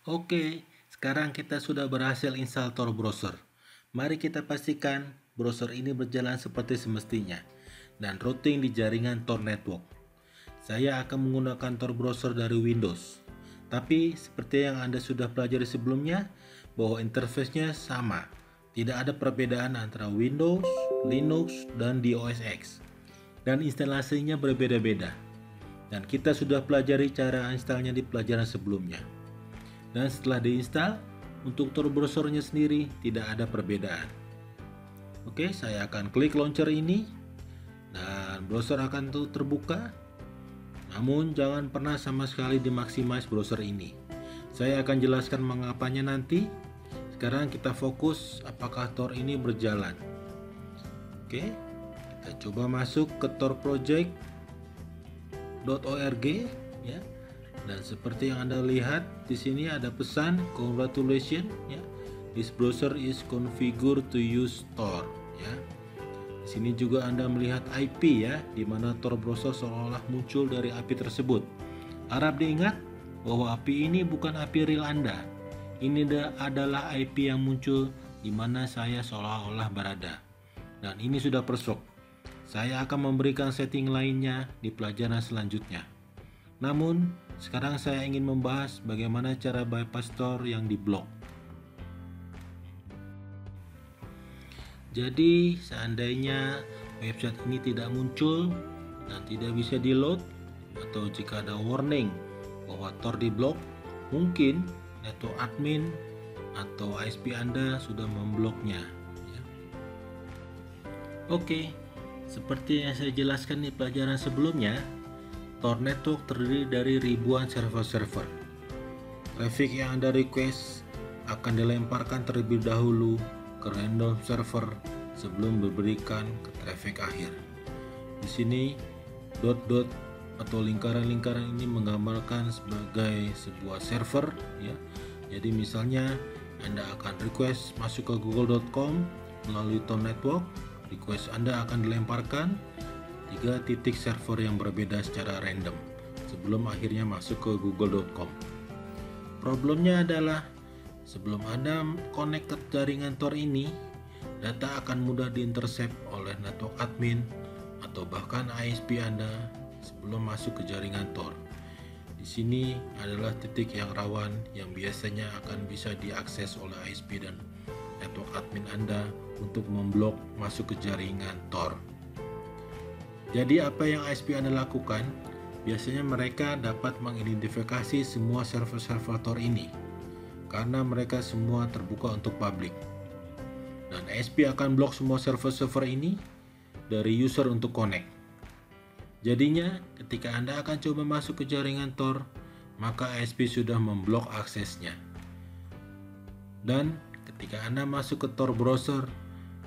Speaker 1: Oke, sekarang kita sudah berhasil install Tor browser. Mari kita pastikan browser ini berjalan seperti semestinya dan routing di jaringan Tor network. Saya akan menggunakan Tor browser dari Windows. Tapi seperti yang Anda sudah pelajari sebelumnya, bahwa interface-nya sama. Tidak ada perbedaan antara Windows, Linux, dan di OS X. Dan instalasinya berbeda-beda. Dan kita sudah pelajari cara installnya di pelajaran sebelumnya. Dan setelah diinstal, untuk Tor browsernya sendiri tidak ada perbedaan. Oke, saya akan klik launcher ini dan browser akan terbuka. Namun jangan pernah sama sekali dimaksimize browser ini. Saya akan jelaskan mengapanya nanti. Sekarang kita fokus apakah Tor ini berjalan. Oke, kita coba masuk ke torproject.org ya. Dan seperti yang Anda lihat di sini ada pesan congratulations ya. This browser is configured to use Tor ya. Di sini juga Anda melihat IP ya, di mana Tor browser seolah-olah muncul dari IP tersebut. Harap diingat bahwa IP ini bukan IP real Anda. Ini adalah IP yang muncul di mana saya seolah-olah berada. Dan ini sudah persok. Saya akan memberikan setting lainnya di pelajaran selanjutnya. Namun, sekarang saya ingin membahas bagaimana cara bypass Tor yang diblok. Jadi, seandainya website ini tidak muncul dan tidak bisa di-load, atau jika ada warning bahwa Tor diblok, mungkin network admin atau ISP Anda sudah membloknya. Ya. Oke, seperti yang saya jelaskan di pelajaran sebelumnya, Tor network terdiri dari ribuan server-server. Traffic yang Anda request akan dilemparkan terlebih dahulu ke random server sebelum diberikan ke traffic akhir. Di sini dot-dot atau lingkaran-lingkaran ini menggambarkan sebagai sebuah server ya. Jadi misalnya Anda akan request masuk ke google.com melalui Tor network, request Anda akan dilemparkan 3 titik server yang berbeda secara random sebelum akhirnya masuk ke google.com. Problemnya adalah sebelum Anda connect ke jaringan Tor ini, data akan mudah diintercept oleh network admin atau bahkan ISP Anda sebelum masuk ke jaringan Tor. Di sini adalah titik yang rawan yang biasanya akan bisa diakses oleh ISP dan network admin Anda untuk memblok masuk ke jaringan Tor. Jadi apa yang ISP Anda lakukan? Biasanya mereka dapat mengidentifikasi semua server-server Tor ini karena mereka semua terbuka untuk publik. Dan ISP akan blok semua server-server ini dari user untuk connect. Jadinya ketika Anda akan coba masuk ke jaringan Tor, maka ISP sudah memblok aksesnya. Dan ketika Anda masuk ke Tor browser,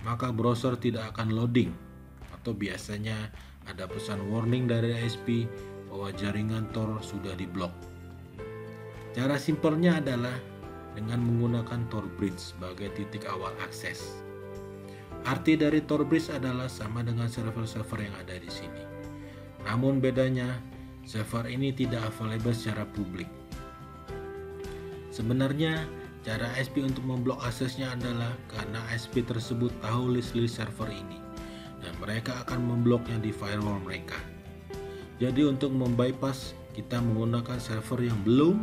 Speaker 1: maka browser tidak akan loading atau biasanya ada pesan warning dari ISP bahwa jaringan Tor sudah diblok. Cara simpelnya adalah dengan menggunakan Tor bridge sebagai titik awal akses. Arti dari Tor bridge adalah sama dengan server-server yang ada di sini. Namun bedanya, server ini tidak available secara publik. Sebenarnya, cara ISP untuk memblok aksesnya adalah karena ISP tersebut tahu list-list server ini dan mereka akan membloknya di firewall mereka. Jadi untuk membypass, kita menggunakan server yang belum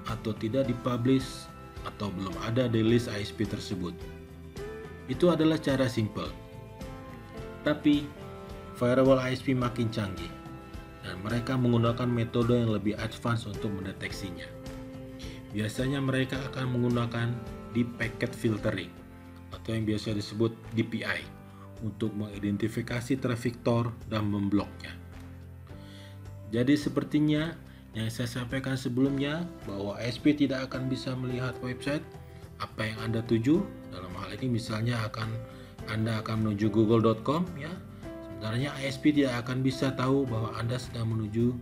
Speaker 1: atau tidak dipublish atau belum ada di list ISP tersebut. Itu adalah cara simple. Tapi firewall ISP makin canggih dan mereka menggunakan metode yang lebih advance untuk mendeteksinya. Biasanya mereka akan menggunakan Deep Packet Filtering atau yang biasa disebut DPI untuk mengidentifikasi traffic Tor dan membloknya. Jadi sepertinya yang saya sampaikan sebelumnya bahwa ISP tidak akan bisa melihat website apa yang Anda tuju. Dalam hal ini misalnya Anda akan menuju google.com ya. Sebenarnya ISP tidak akan bisa tahu bahwa Anda sedang menuju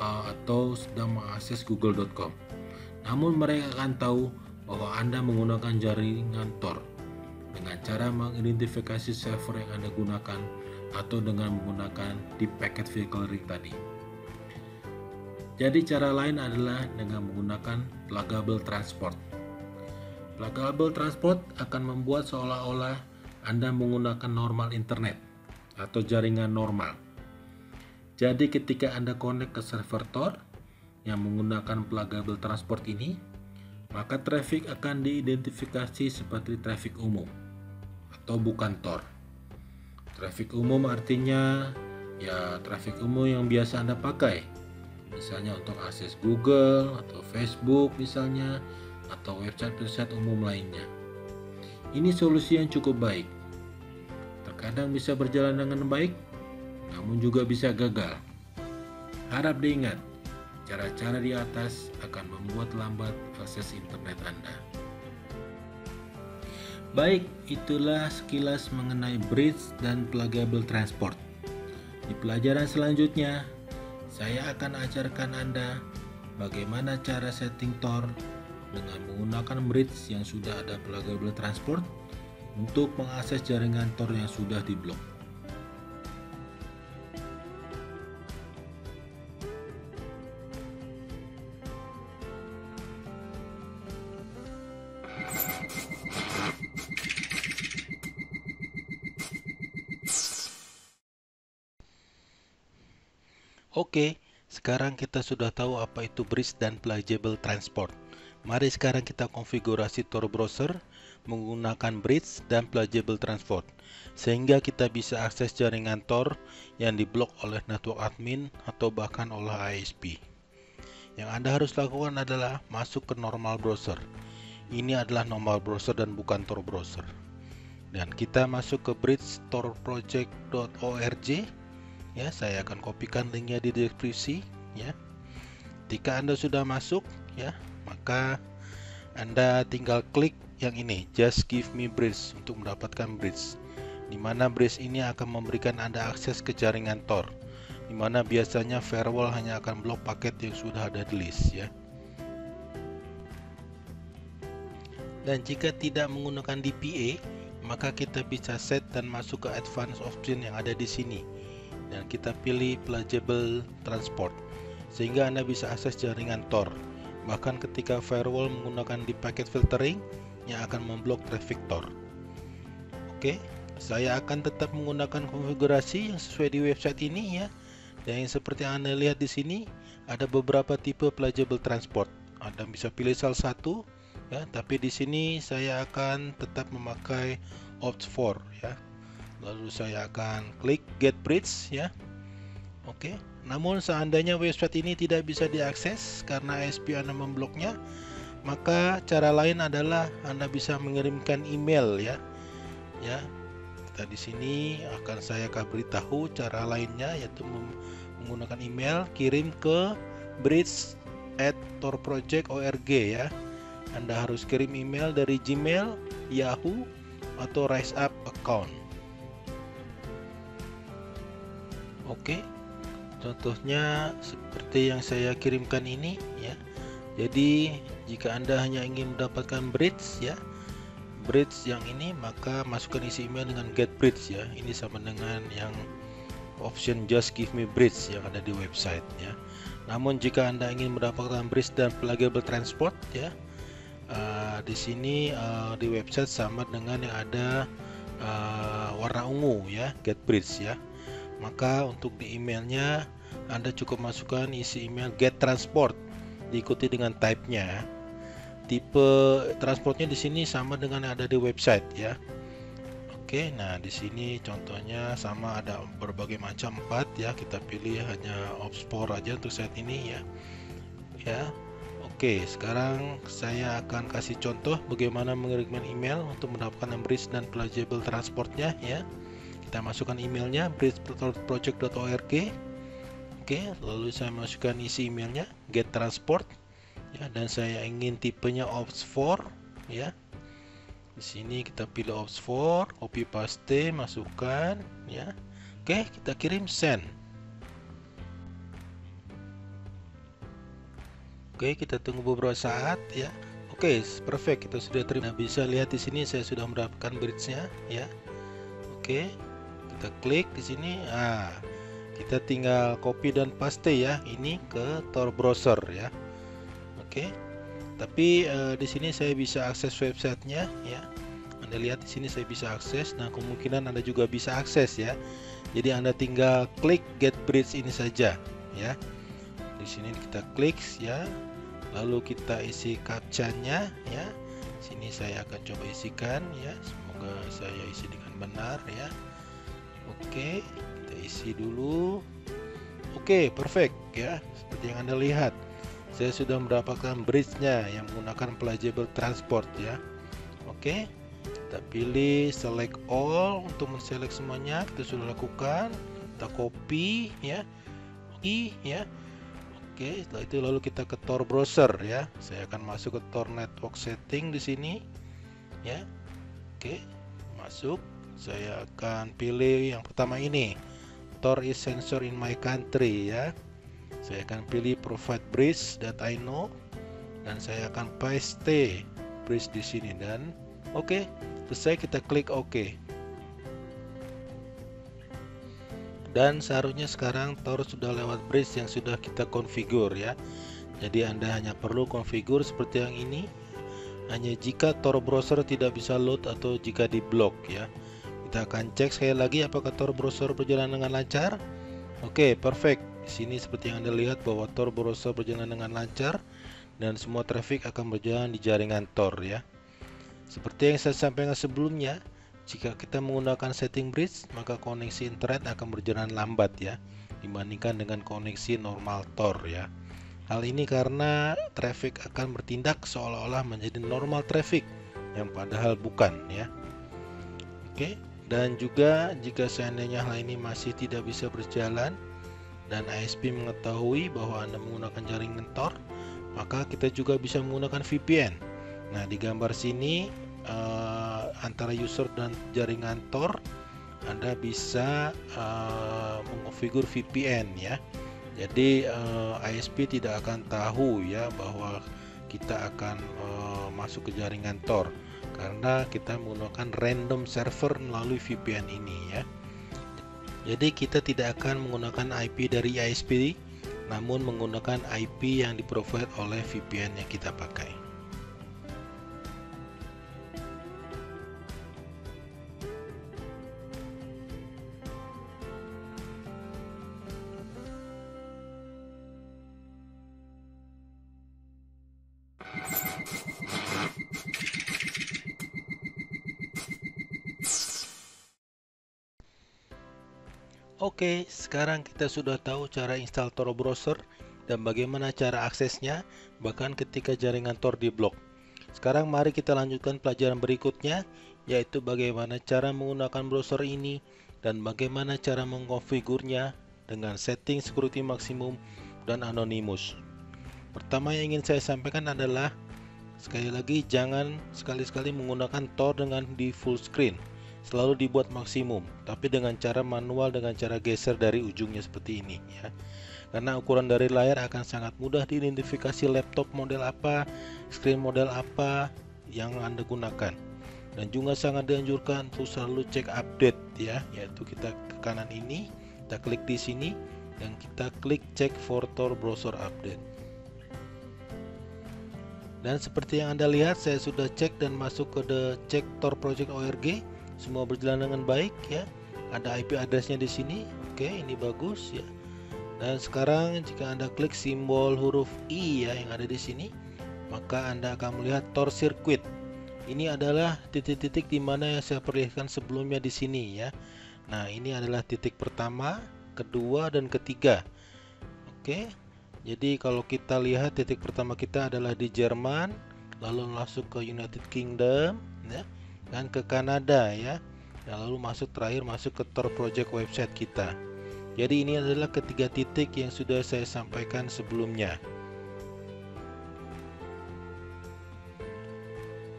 Speaker 1: atau sedang mengakses google.com. Namun mereka akan tahu bahwa Anda menggunakan jaringan Tor dengan cara mengidentifikasi server yang Anda gunakan atau dengan menggunakan Deep Packet Filtering tadi. Jadi cara lain adalah dengan menggunakan pluggable transport. Pluggable transport akan membuat seolah-olah Anda menggunakan normal internet atau jaringan normal. Jadi ketika Anda connect ke server Tor yang menggunakan pluggable transport ini, maka traffic akan diidentifikasi seperti traffic umum atau bukan Tor. Traffic umum artinya ya traffic umum yang biasa Anda pakai, misalnya untuk akses Google atau Facebook misalnya, atau website-website umum lainnya. Ini solusi yang cukup baik. Terkadang bisa berjalan dengan baik, namun juga bisa gagal. Harap diingat, cara-cara di atas akan membuat lambat akses internet Anda. Baik, itulah sekilas mengenai bridge dan pluggable transport. Di pelajaran selanjutnya, saya akan ajarkan Anda bagaimana cara setting Tor dengan menggunakan bridge yang sudah ada pluggable transport untuk mengakses jaringan Tor yang sudah diblok.
Speaker 2: Oke, sekarang kita sudah tahu apa itu bridge dan pluggable transport. Mari sekarang kita konfigurasi Tor browser menggunakan bridge dan pluggable transport, sehingga kita bisa akses jaringan Tor yang diblok oleh network admin atau bahkan oleh ISP. Yang Anda harus lakukan adalah masuk ke normal browser. Ini adalah normal browser dan bukan Tor browser. Dan kita masuk ke bridge-torproject.org. Ya, saya akan kopikan linknya di deskripsi. Ya, jika Anda sudah masuk, ya, maka Anda tinggal klik yang ini, Just Give Me Bridge, untuk mendapatkan bridge, di mana bridge ini akan memberikan Anda akses ke jaringan Tor, di mana biasanya firewall hanya akan blok paket yang sudah ada di list, ya. Dan jika tidak menggunakan DPA, maka kita bisa set dan masuk ke advanced option yang ada di sini, dan kita pilih pluggable transport, sehingga Anda bisa akses jaringan Tor. Bahkan ketika firewall menggunakan Deep Packet Filtering yang akan memblok traffic Tor. Oke, saya akan tetap menggunakan konfigurasi yang sesuai di website ini ya. Dan yang seperti yang Anda lihat di sini, ada beberapa tipe pluggable transport. Anda bisa pilih salah satu ya, tapi di sini saya akan tetap memakai opt for ya. Lalu saya akan klik get bridge ya. Oke, namun seandainya website ini tidak bisa diakses karena ISP Anda membloknya, maka cara lain adalah Anda bisa mengirimkan email ya. Ya, kita di sini akan saya beritahu cara lainnya, yaitu menggunakan email, kirim ke bridge@torproject.org ya. Anda harus kirim email dari Gmail, Yahoo, atau RiseUp account. Oke, contohnya seperti yang saya kirimkan ini ya. Jadi jika Anda hanya ingin mendapatkan bridge ya, bridge yang ini, maka masukkan isi email dengan get bridge ya. Ini sama dengan yang option just give me bridge yang ada di website ya. Namun jika Anda ingin mendapatkan bridge dan pluggable transport ya, di sini di website sama dengan yang ada warna ungu ya, get bridge ya. Maka untuk di emailnya Anda cukup masukkan isi email get transport diikuti dengan type-nya. Tipe transportnya di sini sama dengan yang ada di website ya. Oke, nah di sini contohnya sama, ada berbagai macam 4 ya. Kita pilih hanya OPS4 aja untuk saat ini ya. Oke, sekarang saya akan kasih contoh bagaimana mengirimkan email untuk mendapatkan bridge dan pledgeable transportnya ya. Kita masukkan emailnya bridgeproject.org. Oke, lalu saya masukkan isi emailnya get transport ya, dan saya ingin tipenya OPS4 ya. Di sini kita pilih OPS4, copy paste, masukkan ya. Oke, kita kirim send. Oke, kita tunggu beberapa saat ya. Oke, perfect, kita sudah terima. Nah, bisa lihat di sini saya sudah mendapatkan bridge-nya ya. Oke, kita klik di sini. Kita tinggal copy dan paste ya ini ke Tor browser ya. Oke. Tapi di sini saya bisa akses websitenya ya. Anda lihat di sini saya bisa akses. Nah, kemungkinan Anda juga bisa akses ya. Jadi Anda tinggal klik get bridge ini saja ya. Di sini kita klik ya. Lalu kita isi captcha-nya ya. Sini saya akan coba isikan ya. Semoga saya isi dengan benar ya. Oke, kita isi dulu. Oke, perfect ya. Seperti yang Anda lihat, saya sudah mendapatkan bridge-nya yang menggunakan pledgeable transport ya. Oke, kita pilih select all untuk menselect semuanya. Kita sudah lakukan. Kita copy ya. Oke, setelah itu lalu kita ke Tor browser ya. Saya akan masuk ke Tor network setting di sini ya. Oke, masuk. Saya akan pilih yang pertama ini, Tor is sensor in my country ya. Saya akan pilih provide bridge that I know, dan saya akan paste bridge di sini, dan oke, selesai. Kita klik OK. Dan seharusnya sekarang Tor sudah lewat bridge yang sudah kita configure ya. Jadi Anda hanya perlu configure seperti yang ini, hanya jika Tor browser tidak bisa load atau jika diblok ya. Kita akan cek sekali lagi apakah Tor browser berjalan dengan lancar. Oke, perfect. Di sini seperti yang Anda lihat bahwa Tor browser berjalan dengan lancar dan semua traffic akan berjalan di jaringan Tor ya. Seperti yang saya sampaikan sebelumnya, jika kita menggunakan setting bridge, maka koneksi internet akan berjalan lambat ya dibandingkan dengan koneksi normal Tor ya. Hal ini karena traffic akan bertindak seolah-olah menjadi normal traffic yang padahal bukan ya. Oke, dan juga jika seandainya hal ini masih tidak bisa berjalan dan ISP mengetahui bahwa Anda menggunakan jaringan Tor, maka kita juga bisa menggunakan VPN. Nah, di gambar sini antara user dan jaringan Tor, Anda bisa mengkonfigur VPN ya. Jadi ISP tidak akan tahu ya bahwa kita akan masuk ke jaringan Tor karena kita menggunakan random server melalui VPN ini ya. Jadi kita tidak akan menggunakan IP dari ISP, namun menggunakan IP yang di-provide oleh VPN yang kita pakai. Oke, sekarang kita sudah tahu cara install Tor browser dan bagaimana cara aksesnya, bahkan ketika jaringan Tor diblok. Sekarang mari kita lanjutkan pelajaran berikutnya, yaitu bagaimana cara menggunakan browser ini dan bagaimana cara mengkonfigurnya dengan setting security maksimum dan anonymous. Pertama yang ingin saya sampaikan adalah, sekali lagi, jangan sekali-sekali menggunakan Tor dengan di full screen. Selalu dibuat maksimum, tapi dengan cara manual, dengan cara geser dari ujungnya seperti ini ya. Karena ukuran dari layar akan sangat mudah diidentifikasi laptop model apa, screen model apa yang Anda gunakan. Dan juga sangat dianjurkan untuk selalu cek update ya, yaitu kita ke kanan ini, kita klik di sini dan kita klik check for Tor browser update. Dan seperti yang Anda lihat, saya sudah cek dan masuk ke the check Tor project.org. Semua berjalan dengan baik ya. Ada IP addressnya di sini. Oke, ini bagus ya. Dan sekarang jika Anda klik simbol huruf I ya yang ada di sini, maka Anda akan melihat Tor circuit. Ini adalah titik-titik di mana yang saya perlihatkan sebelumnya di sini ya. Nah, ini adalah titik pertama, kedua, dan ketiga. Oke. Jadi kalau kita lihat titik pertama kita adalah di Jerman, lalu masuk ke United Kingdom ya, dan ke Kanada ya. Dan lalu terakhir masuk ke Tor Project website kita. Jadi ini adalah ketiga titik yang sudah saya sampaikan sebelumnya.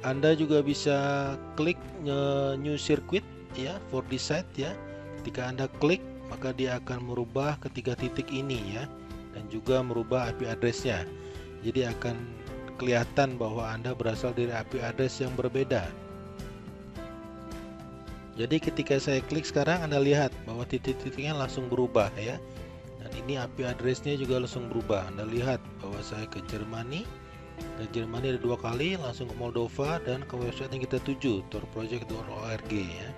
Speaker 2: Anda juga bisa klik new circuit ya for this site ya. Ketika Anda klik, maka dia akan merubah ketiga titik ini ya, dan juga merubah IP address-nya. Jadi akan kelihatan bahwa Anda berasal dari IP address yang berbeda. Jadi ketika saya klik sekarang, Anda lihat bahwa titik-titiknya langsung berubah ya. Dan ini IP address-nya juga langsung berubah. Anda lihat bahwa saya ke Jermani. Ke Jermani ada 2 kali, langsung ke Moldova dan ke website yang kita tuju, torproject.org ya.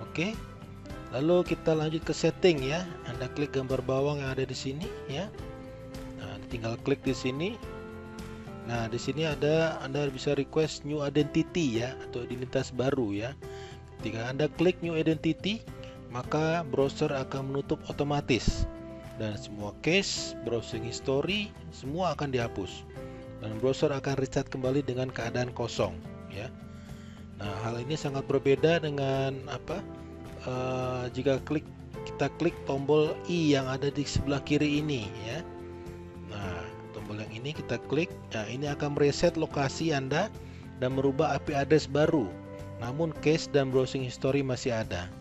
Speaker 2: Oke. Lalu kita lanjut ke setting ya. Anda klik gambar bawang yang ada di sini ya. Nah, tinggal klik di sini. Nah, di sini ada Anda bisa request new identity ya, atau identitas baru ya. Ketika Anda klik new identity, maka browser akan menutup otomatis dan semua cache, browsing history semua akan dihapus. Dan browser akan restart kembali dengan keadaan kosong ya. Nah, hal ini sangat berbeda dengan jika kita klik tombol I yang ada di sebelah kiri ini ya. Nah, tombol yang ini kita klik, nah ini akan mereset lokasi Anda dan merubah IP address baru. Namun cache dan browsing history masih ada.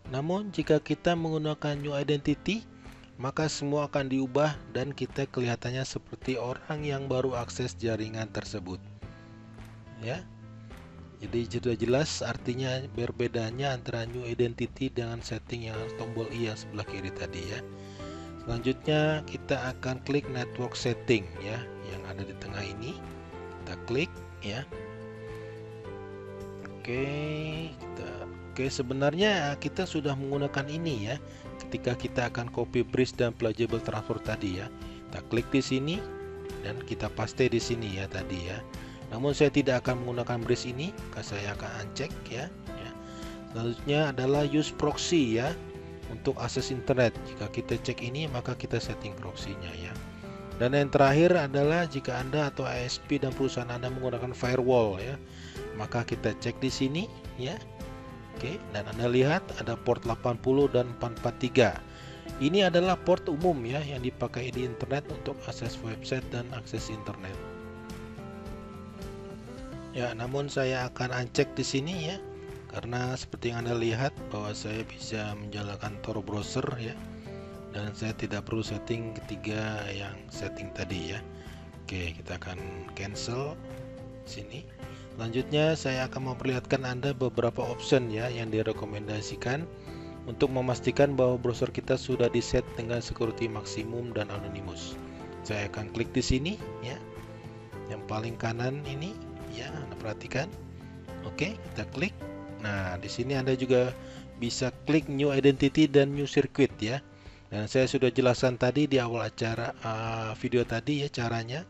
Speaker 2: Namun jika kita menggunakan new identity, maka semua akan diubah dan kita kelihatannya seperti orang yang baru akses jaringan tersebut ya. Jadi sudah jelas artinya berbedanya antara new identity dengan setting yang tombol I yang sebelah kiri tadi ya. Selanjutnya kita akan klik network setting ya, yang ada di tengah ini. Kita klik ya. Oke, sebenarnya kita sudah menggunakan ini ya. Ketika kita akan copy bridge dan pluggable transfer tadi ya, kita klik di sini dan kita paste di sini ya tadi ya. Namun saya tidak akan menggunakan bridge ini, maka saya akan uncheck ya. Selanjutnya adalah use proxy ya, untuk akses internet. Jika kita cek ini, maka kita setting proxy-nya ya. Dan yang terakhir adalah jika Anda atau ISP dan perusahaan Anda menggunakan firewall ya, maka kita cek di sini ya. Oke, dan Anda lihat ada port 80 dan 443. Ini adalah port umum ya yang dipakai di internet untuk akses website dan akses internet. Ya, namun saya akan uncheck di sini ya, karena seperti yang Anda lihat bahwa saya bisa menjalankan Tor browser ya, dan saya tidak perlu setting ketiga yang setting tadi ya. Oke, kita akan cancel sini. Selanjutnya saya akan memperlihatkan Anda beberapa option ya yang direkomendasikan untuk memastikan bahwa browser kita sudah di-set dengan security maksimum dan anonymous. Saya akan klik di sini ya, yang paling kanan ini ya, Anda perhatikan. Oke, kita klik. Nah, di sini Anda juga bisa klik new identity dan new circuit ya. Dan saya sudah jelaskan tadi di awal acara video tadi ya caranya.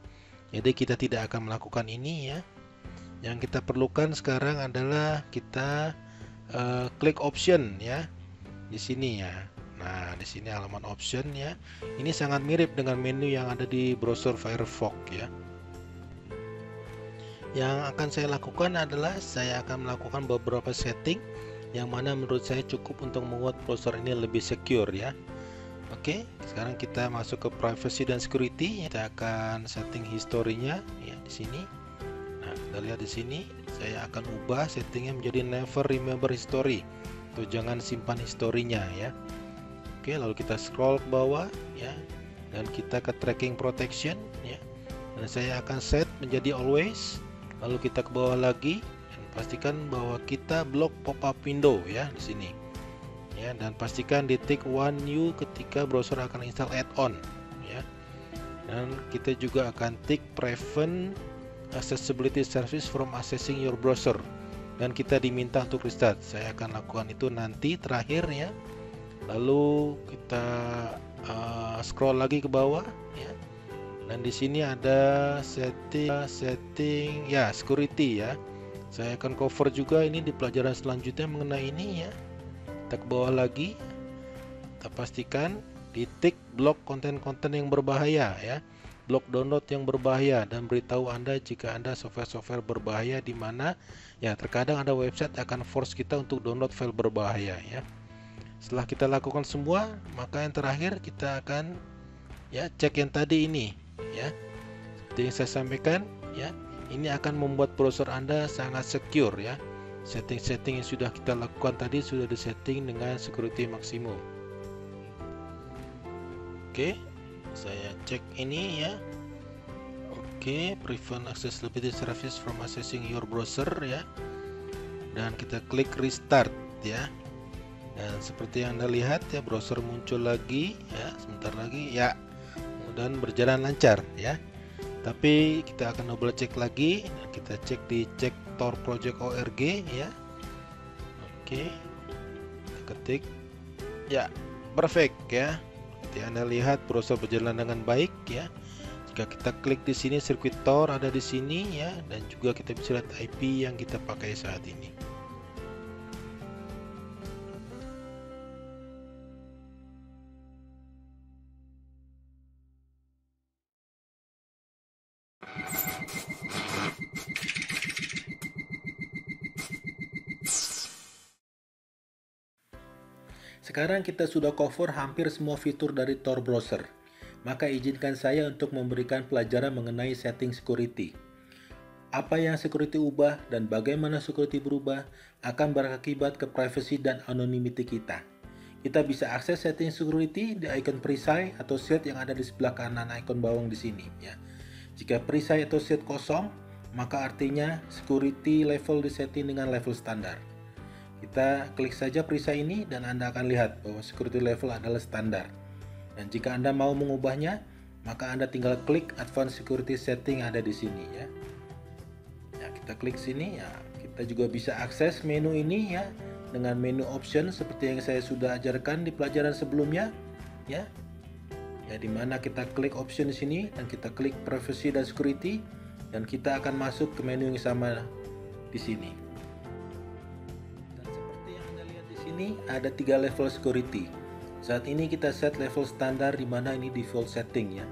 Speaker 2: Jadi kita tidak akan melakukan ini ya. Yang kita perlukan sekarang adalah kita klik option ya di sini ya. Nah, di sini halaman option ya. Ini sangat mirip dengan menu yang ada di browser Firefox ya. Yang akan saya lakukan adalah saya akan melakukan beberapa setting yang mana menurut saya cukup untuk membuat browser ini lebih secure ya. Oke, sekarang kita masuk ke privacy dan security. Kita akan setting historinya ya di sini. Nah, kita lihat di sini, saya akan ubah settingnya menjadi never remember history, atau jangan simpan historinya ya. Oke, lalu kita scroll ke bawah ya, dan kita ke tracking protection ya. Dan saya akan set menjadi always. Lalu kita ke bawah lagi dan pastikan bahwa kita block pop-up window ya di sini. Ya, dan pastikan di tick one new ketika browser akan install add-on ya. Dan kita juga akan tick prevent accessibility service from accessing your browser, dan kita diminta untuk restart. Saya akan lakukan itu nanti terakhir ya. Lalu kita scroll lagi ke bawah ya. Dan di sini ada setting ya, security ya. Saya akan cover juga ini di pelajaran selanjutnya mengenai ini ya. Kita ke bawah lagi, kita pastikan titik blok konten-konten yang berbahaya ya, blok download yang berbahaya, dan beritahu Anda jika Anda software-software berbahaya di mana ya. Terkadang ada website akan force kita untuk download file berbahaya ya. Setelah kita lakukan semua, maka yang terakhir kita akan ya cek yang tadi ini ya. Seperti yang saya sampaikan ya, ini akan membuat browser Anda sangat secure ya. Setting-setting yang sudah kita lakukan tadi sudah disetting dengan security maksimum. Oke, saya cek ini ya. Oke, prevent accessibility service from accessing your browser ya. Dan kita klik restart ya. Dan seperti yang Anda lihat ya, browser muncul lagi ya, sebentar lagi ya, dan berjalan lancar ya. Tapi kita akan double check lagi, dan kita cek di cek Tor Project org ya. Oke, kita ketik ya, perfect ya. Seperti Anda lihat browser berjalan dengan baik ya. Jika kita klik di sini, sirkuit Tor ada di sini ya, dan juga kita bisa lihat IP yang kita pakai saat ini.
Speaker 1: Sekarang kita sudah cover hampir semua fitur dari Tor Browser. Maka izinkan saya untuk memberikan pelajaran mengenai setting security. Apa yang security ubah dan bagaimana security berubah akan berakibat ke privacy dan anonymity kita. Kita bisa akses setting security di icon perisai atau shield yang ada di sebelah kanan icon bawang di sini ya. Jika perisai atau shield kosong, maka artinya security level disetting dengan level standar. Kita klik saja perisai ini dan Anda akan lihat bahwa security level adalah standar. Dan jika Anda mau mengubahnya, maka Anda tinggal klik Advanced Security Setting ada di sini ya. Ya, kita klik sini ya. Kita juga bisa akses menu ini ya dengan menu option seperti yang saya sudah ajarkan di pelajaran sebelumnya ya. Ya, di mana kita klik option di sini dan kita klik privacy dan security, dan kita akan masuk ke menu yang sama di sini. Ini ada 3 level security. Saat ini kita set level standar, di mana ini default setting ya.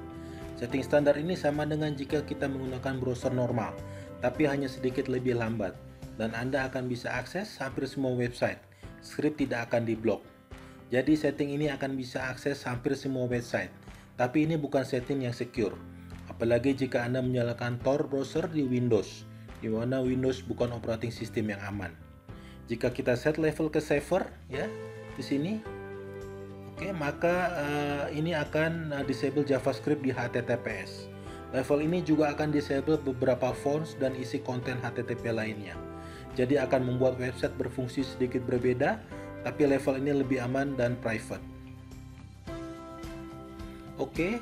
Speaker 1: Setting standar ini sama dengan jika kita menggunakan browser normal, tapi hanya sedikit lebih lambat, dan Anda akan bisa akses hampir semua website. Script tidak akan diblok. Jadi setting ini akan bisa akses hampir semua website, tapi ini bukan setting yang secure. Apalagi jika Anda menyalakan Tor browser di Windows, di mana Windows bukan operating system yang aman. Jika kita set level ke safer ya di sini, oke, maka ini akan disable JavaScript di HTTPS. Level ini juga akan disable beberapa fonts dan isi konten HTTP lainnya. Jadi akan membuat website berfungsi sedikit berbeda, tapi level ini lebih aman dan private. Oke,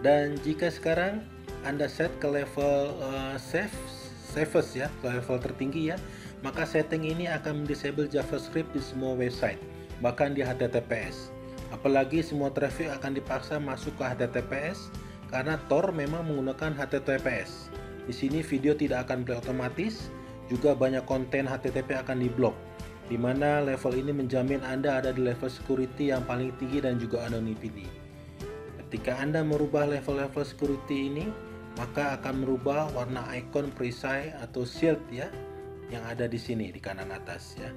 Speaker 1: dan jika sekarang Anda set ke level safest ya, ke level tertinggi ya, maka setting ini akan disable JavaScript di semua website, bahkan di HTTPS. Apalagi semua traffic akan dipaksa masuk ke HTTPS karena Tor memang menggunakan HTTPS. Di sini video tidak akan play otomatis, juga banyak konten HTTP akan diblok, di mana level ini menjamin Anda ada di level security yang paling tinggi dan juga anonymity. Ketika Anda merubah level-level security ini, maka akan merubah warna icon perisai atau shield ya, yang ada di sini di kanan atas ya.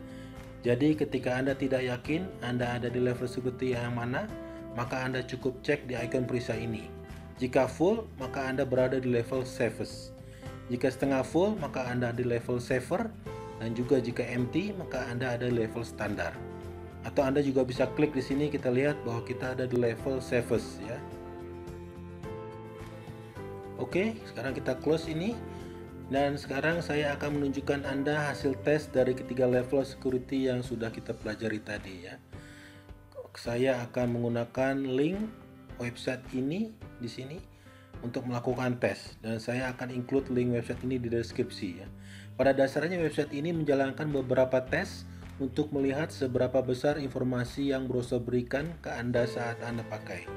Speaker 1: Jadi ketika Anda tidak yakin Anda ada di level security yang mana, maka Anda cukup cek di icon perisai ini. Jika full, maka Anda berada di level safest. Jika setengah full, maka Anda di level safer, dan juga jika empty, maka Anda ada di level standar. Atau Anda juga bisa klik di sini, kita lihat bahwa kita ada di level safest ya. Oke, sekarang kita close ini. Dan sekarang saya akan menunjukkan Anda hasil tes dari ketiga level security yang sudah kita pelajari tadi ya. Saya akan menggunakan link website ini di sini untuk melakukan tes, dan saya akan include link website ini di deskripsi ya. Pada dasarnya website ini menjalankan beberapa tes untuk melihat seberapa besar informasi yang browser berikan ke Anda saat Anda pakai.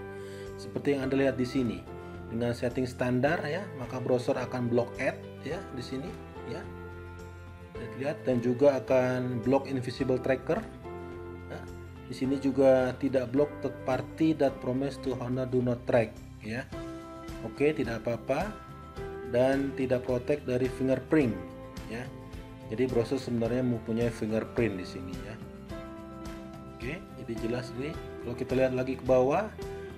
Speaker 1: Seperti yang Anda lihat di sini. dengan setting standar ya, maka browser akan block add ya di sini ya. Lihat, dan juga akan block invisible tracker. Nah, di sini juga tidak block third party that promise to honor do not track ya. Oke, tidak apa-apa, dan tidak protect dari fingerprint ya. Jadi browser sebenarnya mempunyai fingerprint di sini ya. Oke, jadi jelas nih. Kalau kita lihat lagi ke bawah,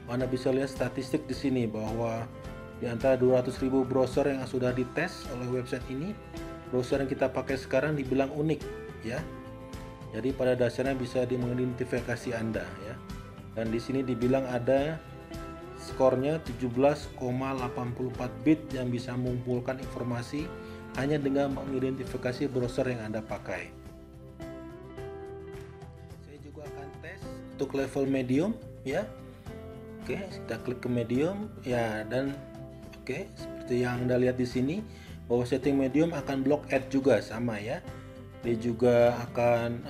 Speaker 1: Anda bisa lihat statistik di sini bahwa di antara 200.000 browser yang sudah dites oleh website ini, browser yang kita pakai sekarang dibilang unik ya. Jadi pada dasarnya bisa mengidentifikasi Anda ya. Dan di sini dibilang ada skornya 17,84 bit yang bisa mengumpulkan informasi hanya dengan mengidentifikasi browser yang Anda pakai. Saya juga akan tes untuk level medium ya. Oke, kita klik ke medium ya, dan oke, seperti yang Anda lihat di sini bahwa setting medium akan block add juga sama ya. Dia juga akan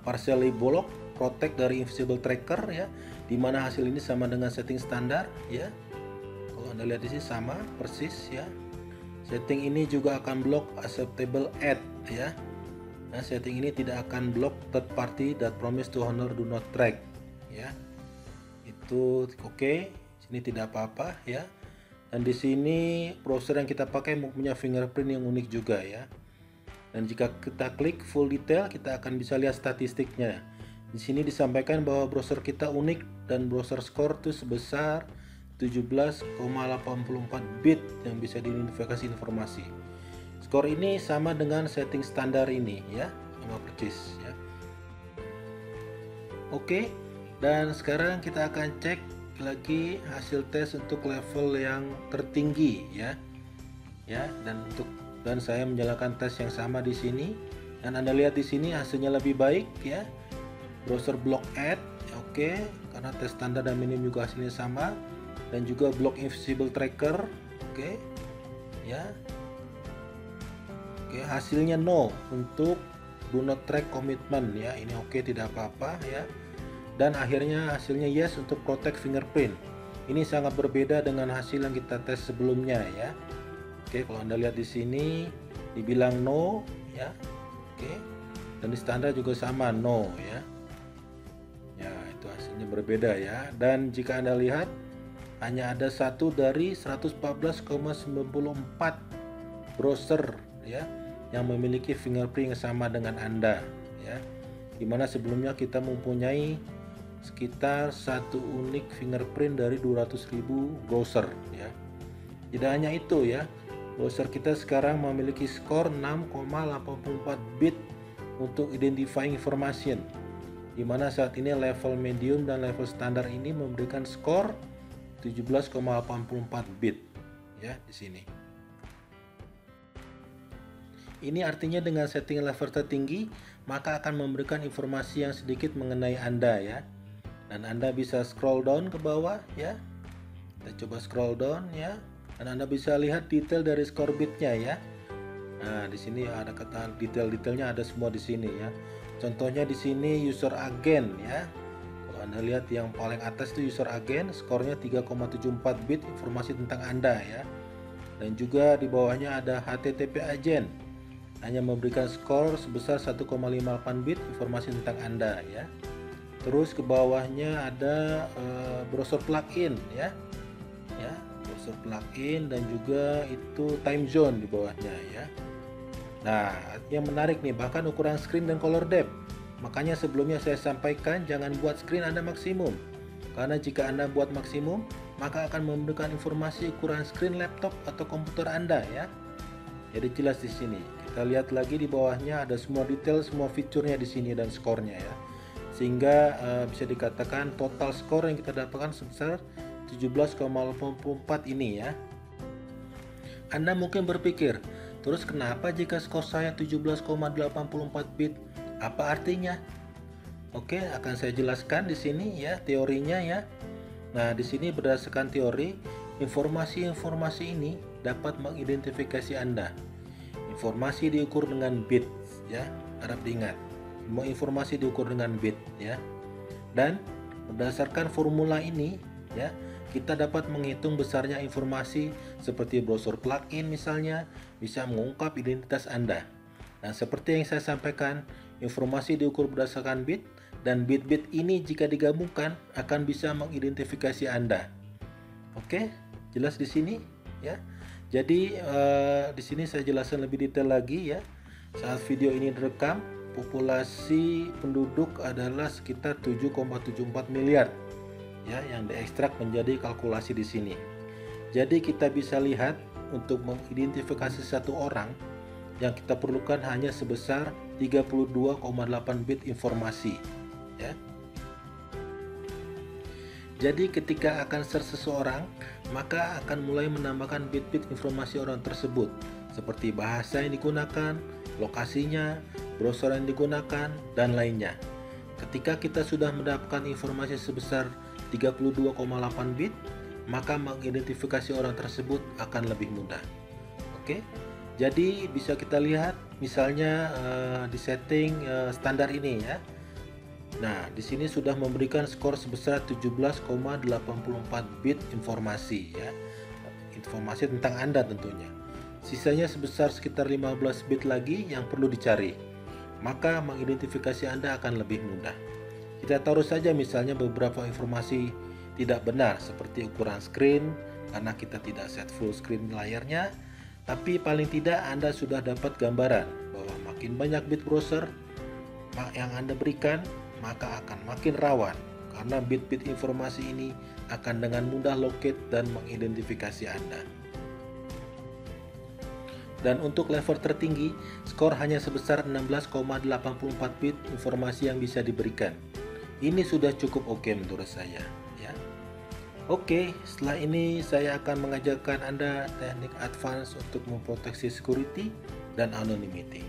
Speaker 1: partially block protect dari invisible tracker ya, dimana hasil ini sama dengan setting standar ya. Kalau Anda lihat di sini sama persis ya. Setting ini juga akan block acceptable add ya. Nah, setting ini tidak akan block third party that promise to honor do not track ya. Itu oke, sini tidak apa-apa ya. Dan di sini browser yang kita pakai mempunyai fingerprint yang unik juga ya. Dan jika kita klik full detail, kita akan bisa lihat statistiknya. Di sini disampaikan bahwa browser kita unik dan browser score itu sebesar 17,84 bit yang bisa diidentifikasi informasi. Skor ini sama dengan setting standar ini ya, sama persis ya. Oke, dan sekarang kita akan cek lagi hasil tes untuk level yang tertinggi ya. Ya, dan saya menjalankan tes yang sama di sini, dan Anda lihat di sini hasilnya lebih baik ya. Browser block add oke, karena tes standar dan minim juga hasilnya sama, dan juga block invisible tracker oke ya. Oke, hasilnya no untuk do not track commitment ya, ini oke, tidak apa-apa ya. Dan akhirnya hasilnya yes untuk protect fingerprint. Ini sangat berbeda dengan hasil yang kita tes sebelumnya ya. Oke, kalau Anda lihat di sini dibilang no ya. Oke. Dan di standar juga sama no ya. Ya, itu hasilnya berbeda ya. Dan jika Anda lihat hanya ada satu dari 114,94 browser ya yang memiliki fingerprint yang sama dengan Anda ya. Dimana sebelumnya kita mempunyai sekitar satu unik fingerprint dari 200.000 browser ya. Tidak hanya itu ya, browser kita sekarang memiliki skor 6,84 bit untuk identifying information, dimana saat ini level medium dan level standar ini memberikan skor 17,84 bit ya di sini. Ini artinya dengan setting level tertinggi maka akan memberikan informasi yang sedikit mengenai Anda ya. Dan Anda bisa scroll down ke bawah ya. Kita coba scroll down ya. Dan Anda bisa lihat detail dari skor bitnya ya. Nah, di sini ada kata detail-detailnya ada semua di sini ya. Contohnya di sini user agent ya. Kalau Anda lihat yang paling atas itu user agent, skornya 3,74 bit informasi tentang Anda ya. Dan juga di bawahnya ada HTTP agent, hanya memberikan skor sebesar 1,58 bit informasi tentang Anda ya. Terus ke bawahnya ada browser plugin ya. Ya, browser plugin, dan juga itu time zone di bawahnya ya. Nah, yang menarik nih, bahkan ukuran screen dan color depth. Makanya sebelumnya saya sampaikan jangan buat screen Anda maksimum. Karena jika Anda buat maksimum, maka akan memberikan informasi ukuran screen laptop atau komputer Anda ya. Jadi jelas di sini. Kita lihat lagi di bawahnya ada semua detail, semua fiturnya di sini dan skornya ya. Sehingga bisa dikatakan total skor yang kita dapatkan sebesar 17,84 ini ya. Anda mungkin berpikir, terus kenapa jika skor saya 17,84 bit? Apa artinya? Oke, akan saya jelaskan di sini ya teorinya ya. Nah, di sini berdasarkan teori, informasi-informasi ini dapat mengidentifikasi Anda. Informasi diukur dengan bit ya, harap diingat. Semua informasi diukur dengan bit ya. Dan berdasarkan formula ini ya, kita dapat menghitung besarnya informasi seperti browser plugin misalnya, bisa mengungkap identitas Anda. Nah, seperti yang saya sampaikan, informasi diukur berdasarkan bit, dan bit-bit ini jika digabungkan akan bisa mengidentifikasi Anda. Oke, jelas di sini ya. Jadi di sini saya jelaskan lebih detail lagi ya. Saat video ini direkam, populasi penduduk adalah sekitar 7,74 miliar ya, yang diekstrak menjadi kalkulasi di sini. Jadi kita bisa lihat untuk mengidentifikasi satu orang yang kita perlukan hanya sebesar 32,8 bit informasi ya. Jadi ketika akan search seseorang, maka akan mulai menambahkan bit-bit informasi orang tersebut seperti bahasa yang digunakan, lokasinya, browser yang digunakan, dan lainnya. Ketika kita sudah mendapatkan informasi sebesar 32,8 bit, maka mengidentifikasi orang tersebut akan lebih mudah. Oke, jadi bisa kita lihat misalnya di setting standar ini ya. Nah, di sini sudah memberikan skor sebesar 17,84 bit informasi ya. Informasi tentang Anda tentunya. Sisanya sebesar sekitar 15 bit lagi yang perlu dicari. Maka mengidentifikasi Anda akan lebih mudah. Kita taruh saja misalnya beberapa informasi tidak benar seperti ukuran screen karena kita tidak set full screen layarnya, tapi paling tidak Anda sudah dapat gambaran bahwa makin banyak bit browser yang Anda berikan, maka akan makin rawan karena bit-bit informasi ini akan dengan mudah locate dan mengidentifikasi Anda. Dan untuk level tertinggi, skor hanya sebesar 16,84 bit informasi yang bisa diberikan. Ini sudah cukup oke menurut saya ya. Oke, setelah ini saya akan mengajarkan Anda teknik advance untuk memproteksi security dan anonymity.